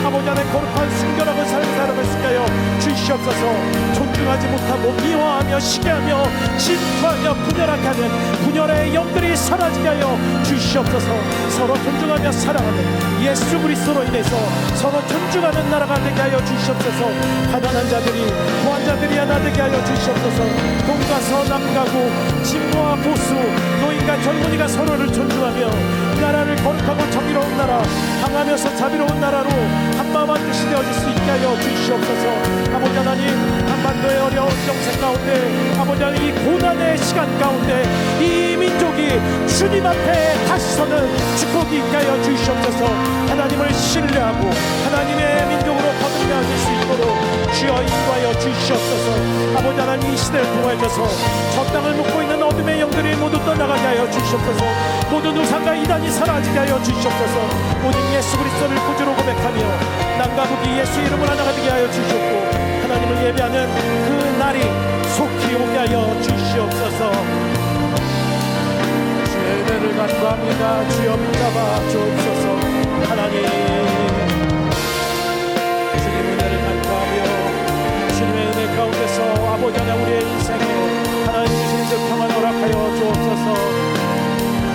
B: 아버지 하나님 거룩한 순결하고 삶을 살아갈 수 있게 하여 주시옵소서. 존중하지 못하고 미워하며 시기하며 질투하며 분열하게 하는 분열의 영들이 분들이 사라지게 하여 주시옵소서. 서로 존중하며 사랑하는 예수 그리스도로 인해서 서로 존중하는 나라가 되게 하여 주시옵소서. 가난한 자들이 부한 자들이 하나 되게 하여 주시옵소서. 동과 서남가고 진모와 보수 노인과 젊은이가 서로를 존중하며 나라를 거룩하고 정의로운 나라 강하면서 자비로운 나라로 한마음 한뜻이 되어질 수 있게 하여 주시옵소서. 아버지 하나님, 한반도의 어려운 정세 가운데 아버지 하나님, 이 고난의 시간 가운데 이 민족이 주님 앞에 다시 서는 축복이 있게 하여 주시옵소서. 하나님을 신뢰하고 하나님의 민족으로 거듭나질 수 있도록 주여 인도하여 주시옵소서. 아버지 하나님, 이 시대를 통하여서 저 땅을 묻고 있는 어둠의 영들이 모두 떠나가게 하여 주시옵소서. 모든 우상과 이단이 사라지게 하여 주시옵소서. 오직 예수 그리스도를 구주로 고백하며 남과 북이 예수의 이름으로 하나가 되게 하여 주시옵고 하나님을 예배하는 그 날이 속히 오게 하여 주시옵소서. 주의 은혜를 간구합니다. 주여 붙잡아 주옵소서. 하나님, 주님 은혜를 간구하며 주님의 은혜 가운데서 아버지 하나님, 우리의 인생에 하나님 주신 그 평안 허락하여 주옵소서.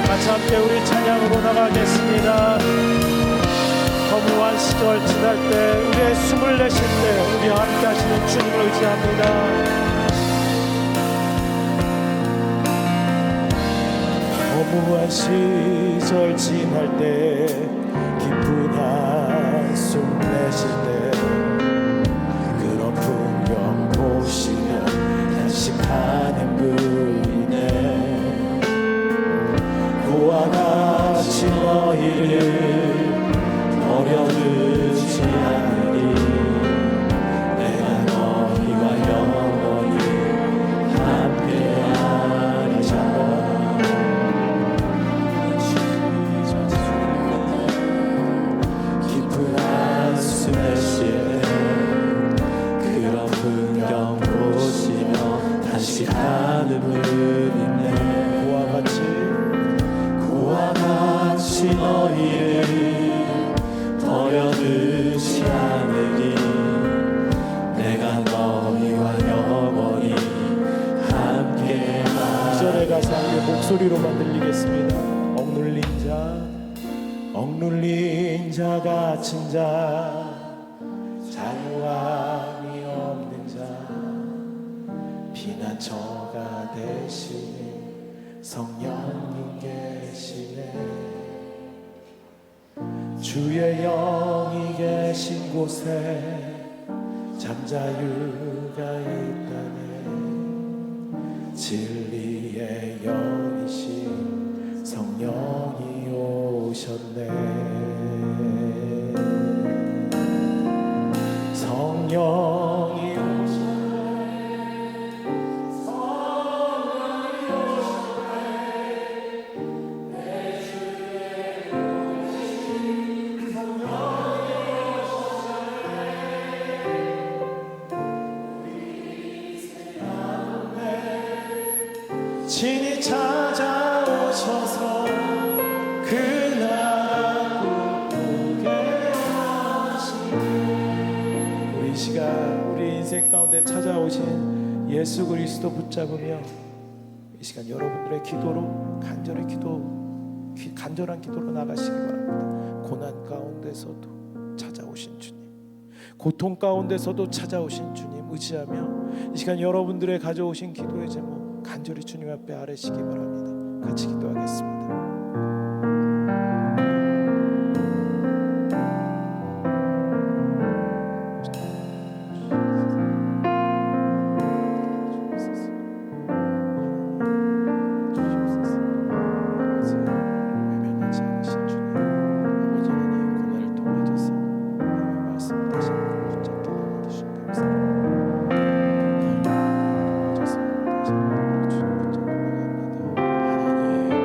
B: 같이 함께 우리 찬양으로 나가겠습니다. 허무한 시절 지날 때 우리의 숨을 내쉴 때 우리와 함께 하시는 주님을 의지합니다. 허무한 시절 지날 때 기쁜 한숨 내쉴 때 그런 풍경 보시며 단식하는 분이네. 그와 같이 너희를 버려두지 않으리. 내가 너희와 영원히 함께하리라. 깊은 한숨 내쉬네. 그런 풍경 보시며 단식하는 분이네. 그와 같이 너희를 버려두지 않으리. 내가 너희와 영원히 함께하리라. 이절의 가사 우리 목소리로만 들리겠습니다. 억눌린 자 갇힌 자 자유함이 없는 자 피난처가 되시는 성령님 계시네. 주의 영이 계신 곳에 잠자유가 있다네. 진리의 영이신 성령이 오셨네. 성령이 친히 찾아오셔서 그 나라 꿈꾸게 하시니. 우리 시간 우리 인생 가운데 찾아오신 예수 그리스도 붙잡으며 이 시간 여러분들의 기도로 간절한 기도로 나가시기 바랍니다. 고난 가운데서도 찾아오신 주님, 고통 가운데서도 찾아오신 주님 의지하며 이 시간 여러분들의 가져오신 기도의 제목 간절히 주님 앞에 아뢰시기 바랍니다. 같이 기도하겠습니다. 외면하지 않으신 주님, 아버지 하나님 고난을 통하여서 하나님의 말씀 다시 한번 붙잡게 하여 주신 감사합니다. 하나님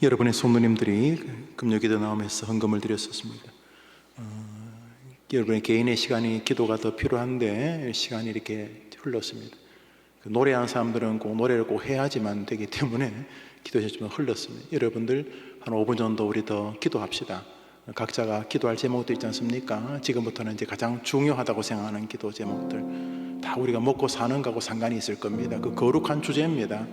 A: 여러분의 성도님들이 금요기도 나오면서 헌금을 드렸었습니다. 여러분의 개인의 시간이 기도가 더 필요한데 시간이 이렇게 흘렀습니다. 노래하는 사람들은 꼭 노래를 꼭 해야지만 되기 때문에 기도 시간이 좀 흘렀습니다. 여러분들 한 5분 정도 우리 더 기도합시다. 각자가 기도할 제목도 있지 않습니까? 지금부터는 이제 가장 중요하다고 생각하는 기도 제목들, 다 우리가 먹고 사는 거하고 상관이 있을 겁니다. 그 거룩한 주제입니다.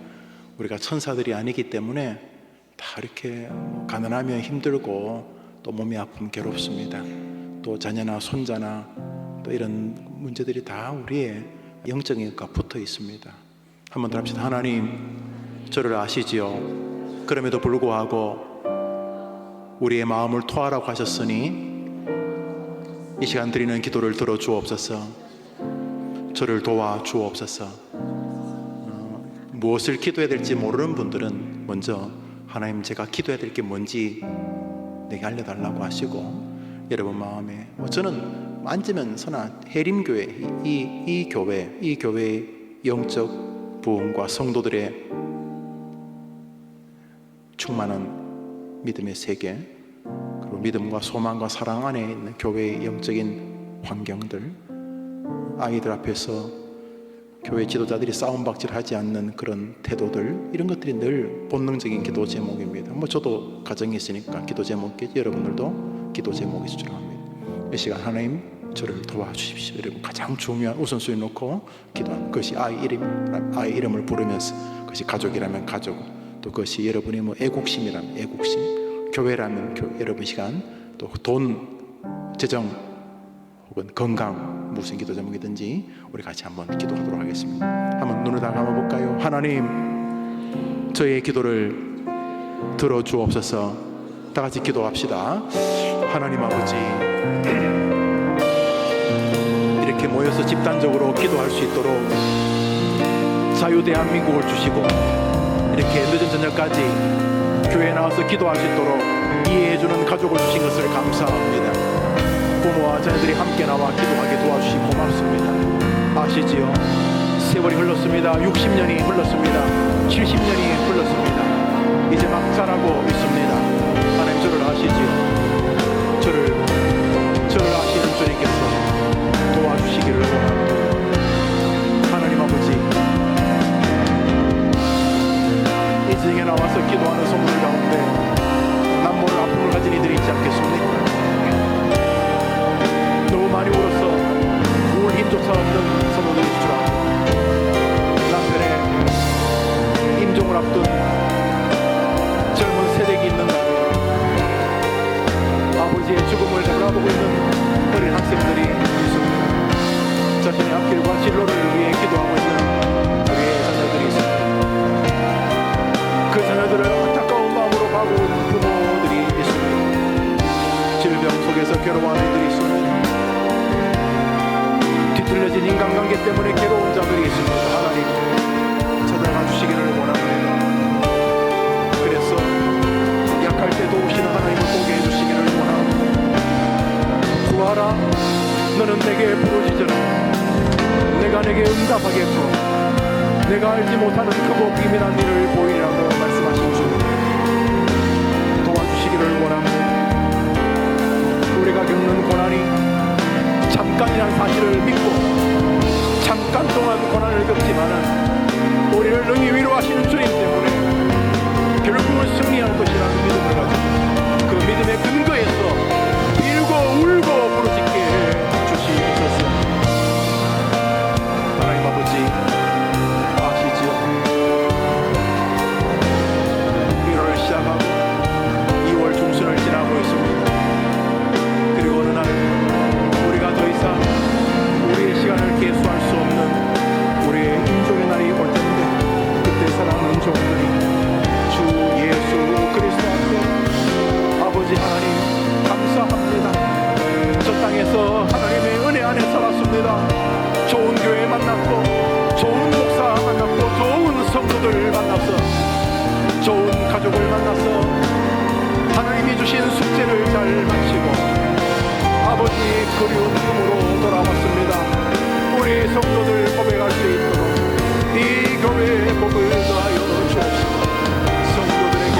A: 우리가 천사들이 아니기 때문에 다 이렇게 가난하면 힘들고 또 몸이 아프면 괴롭습니다. 또 자녀나 손자나 또 이런 문제들이 다 우리의 영적인 것과 붙어 있습니다. 한번 더 합시다. 하나님, 저를 아시지요? 그럼에도 불구하고 우리의 마음을 토하라고 하셨으니 이 시간 드리는 기도를 들어 주옵소서. 저를 도와 주옵소서. 무엇을 기도해야 될지 모르는 분들은 먼저 하나님, 제가 기도해야 될 게 뭔지 내게 알려달라고 하시고, 여러분 마음에 저는 만지면서나 해림교회 이 교회의 영적 부흥과 성도들의 충만한 믿음의 세계, 그리고 믿음과 소망과 사랑 안에 있는 교회의 영적인 환경들, 아이들 앞에서 교회 지도자들이 싸움박질하지 않는 그런 태도들, 이런 것들이 늘 본능적인 기도 제목입니다. 저도 가정이 있으니까 기도 제목이, 여러분들도 기도 제목이 줄 압니다. 이 시간 하나님, 저를 도와주십시오. 여러분 가장 중요한 우선순위 놓고 기도하는 것이 아이 이름을 부르면서, 그것이 가족이라면 가족, 또 그것이 여러분의 애국심이라면 애국심, 교회라면 여러분 시간, 또 돈, 재정 혹은 건강, 무슨 기도 제목이든지 우리 같이 한번 기도하도록 하겠습니다. 한번 눈을 다 감아볼까요? 하나님, 저의 기도를 들어주옵소서. 다 같이 기도합시다. 하나님 아버지, 이렇게 모여서 집단적으로 기도할 수 있도록 자유 대한민국을 주시고, 이렇게 늦은 저녁까지 교회에 나와서 기도할 수 있도록 이해해주는 가족을 주신 것을 감사합니다. 부모와 자녀들이 함께 나와 기도하게 도와주시 고맙습니다. 아시지요? 세월이 흘렀습니다. 60년이 흘렀습니다. 70년이 흘렀습니다. 이제 막 자라고 있습니다. 하나님, 저를 아시지요? 저를 아시는 주님께서 도와주시기를 원합니다. 하나님 아버지, 이 지경에 나와서 기도하는 성도들 가운데 남모를 아픔을 가진 이들이 있지 않겠습니까? 너무 많이 울어서 울 힘조차 없는 성도들이 줄 알고, 남편의 임종을 앞둔 젊은 세대기 있는 날에 아버지의 죽음을 바라보고 있는 어린 학생들이 있습니다. 자신의 앞길과 진로를 위해 기도하고 있는 우리의 자녀들이 있습니다. 그 자녀들을 안타까운 마음으로 바라보고 있는 부모들이 있습니다. 질병 속에서 괴로워하는 이들이 있습니다. 뒤틀려진 인간관계 때문에 괴로운 자들이 있습니다. 하나님, 찾아가 주시기를 원합니다. 그래서 약할 때 도우시는 하나님을 보게 해주시기를 원합니다. 구하라, 너는 내게 부르짖으라. 내가 내게 응답하겠고 내가 알지 못하는 크고 비밀한 일을 보이리라고 말씀하신 주, 도와주시기를 원합니다. 우리가 겪는 고난이 잠깐이란 사실을 믿고 잠깐 동안 고난을 겪지만은 우리를 능히 위로하시는 주님 때문에 결국은 승리할 것이라는 믿음을 가지고 그 믿음의 근거에서 빌고 울고 부르짖게 해 주시옵소서. 하나님 아버지, 아시지요? 1월을 시작하고 2월 중순을 지나고 있습니다. 그리고 어느 날 우리가 더 이상 우리의 시간을 계수할 수 없는 우리의 인종의 날이 올 텐데, 그때 사랑하는 종들이 주 예수 그리스도 앞에 아버지 하나님 감사합니다. 저 땅에서 하나님의 은혜 안에 살았습니다. 좋은 교회 만났고 좋은 목사 만났고 좋은 성도들 만나서 좋은 가족을 만나서 하나님이 주신 숙제를 잘 마치고 아버지 그리운 품으로 돌아왔습니다. 우리 성도들 고백할 수 있도록 이 교회의 복을 더하여 주옵소서. 성도들에게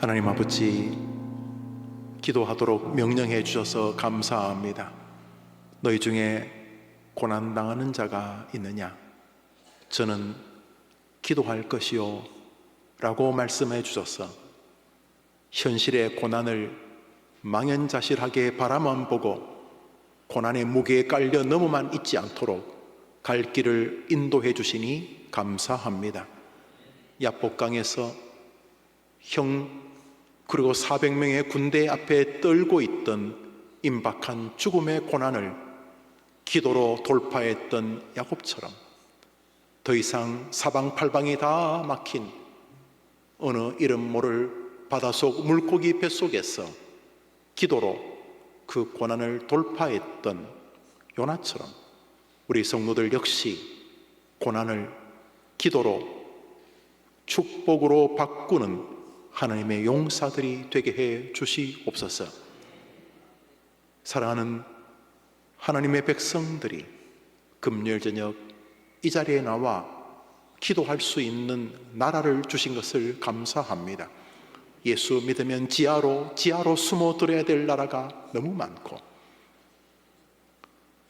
A: 하나님 아버지, 기도하도록 명령해 주셔서 감사합니다. 너희 중에 고난당하는 자가 있느냐? 저는 기도할 것이요 라고 말씀해 주셔서 현실의 고난을 망연자실하게 바라만 보고 고난의 무게에 깔려 넘어만 있지 않도록 갈 길을 인도해 주시니 감사합니다. 야복강에서 형 그리고 400명의 군대 앞에 떨고 있던 임박한 죽음의 고난을 기도로 돌파했던 야곱처럼 더 이상 사방팔방이 다 막힌 어느 이름 모를 바닷속 물고기 뱃속에서 기도로 그 고난을 돌파했던 요나처럼 우리 성도들 역시 고난을 기도로 축복으로 바꾸는 하나님의 용사들이 되게 해 주시옵소서. 사랑하는 하나님의 백성들이 금요일 저녁 이 자리에 나와 기도할 수 있는 나라를 주신 것을 감사합니다. 예수 믿으면 지하로 숨어들어야 될 나라가 너무 많고,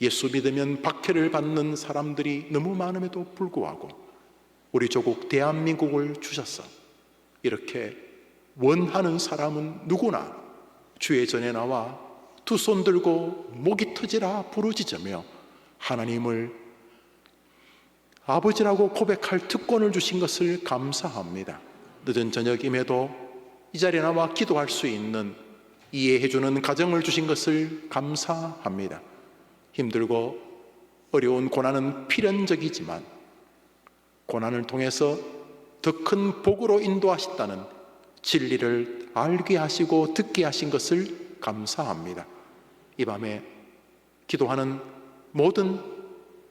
A: 예수 믿으면 박해를 받는 사람들이 너무 많음에도 불구하고 우리 조국 대한민국을 주셔서 이렇게 원하는 사람은 누구나 주의 전에 나와 두 손 들고 목이 터지라 부르짖으며 하나님을 아버지라고 고백할 특권을 주신 것을 감사합니다. 늦은 저녁임에도 이 자리에 나와 기도할 수 있는 이해해주는 가정을 주신 것을 감사합니다. 힘들고 어려운 고난은 필연적이지만 고난을 통해서 더 큰 복으로 인도하셨다는 진리를 알게 하시고 듣게 하신 것을 감사합니다. 이 밤에 기도하는 모든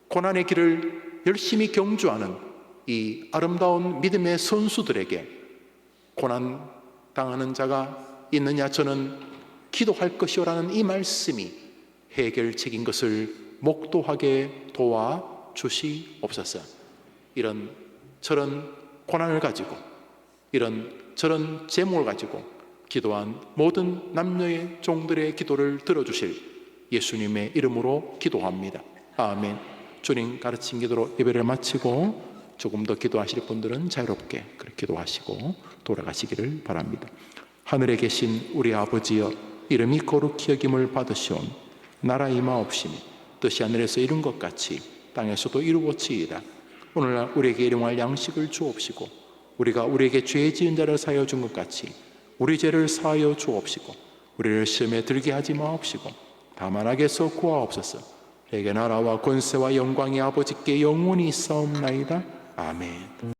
A: 고난의 길을 열심히 경주하는 이 아름다운 믿음의 선수들에게 고난 당하는 자가 있느냐? 저는 기도할 것이오라는 이 말씀이 해결책인 것을 목도하게 도와주시옵소서. 이런 저런 고난을 가지고 이런 저런 제목을 가지고 기도한 모든 남녀의 종들의 기도를 들어주실 예수님의 이름으로 기도합니다. 아멘. 주님 가르친 기도로 예배를 마치고 조금 더 기도하실 분들은 자유롭게 그렇게 기도하시고 돌아가시기를 바랍니다. 하늘에 계신 우리 아버지여, 이름이 거룩히 여김을 받으시온 나라 임하옵시니 뜻이 하늘에서 이룬 것 같이 땅에서도 이루어지이다. 오늘날 우리에게 일용할 양식을 주옵시고 우리가 우리에게 죄 지은 자를 사하여 준 것 같이 우리 죄를 사하여 주옵시고 우리를 시험에 들게 하지 마옵시고 다만 악에서 구하옵소서. 내게 나라와 권세와 영광이 아버지께 영원히 있사옵나이다. 아멘.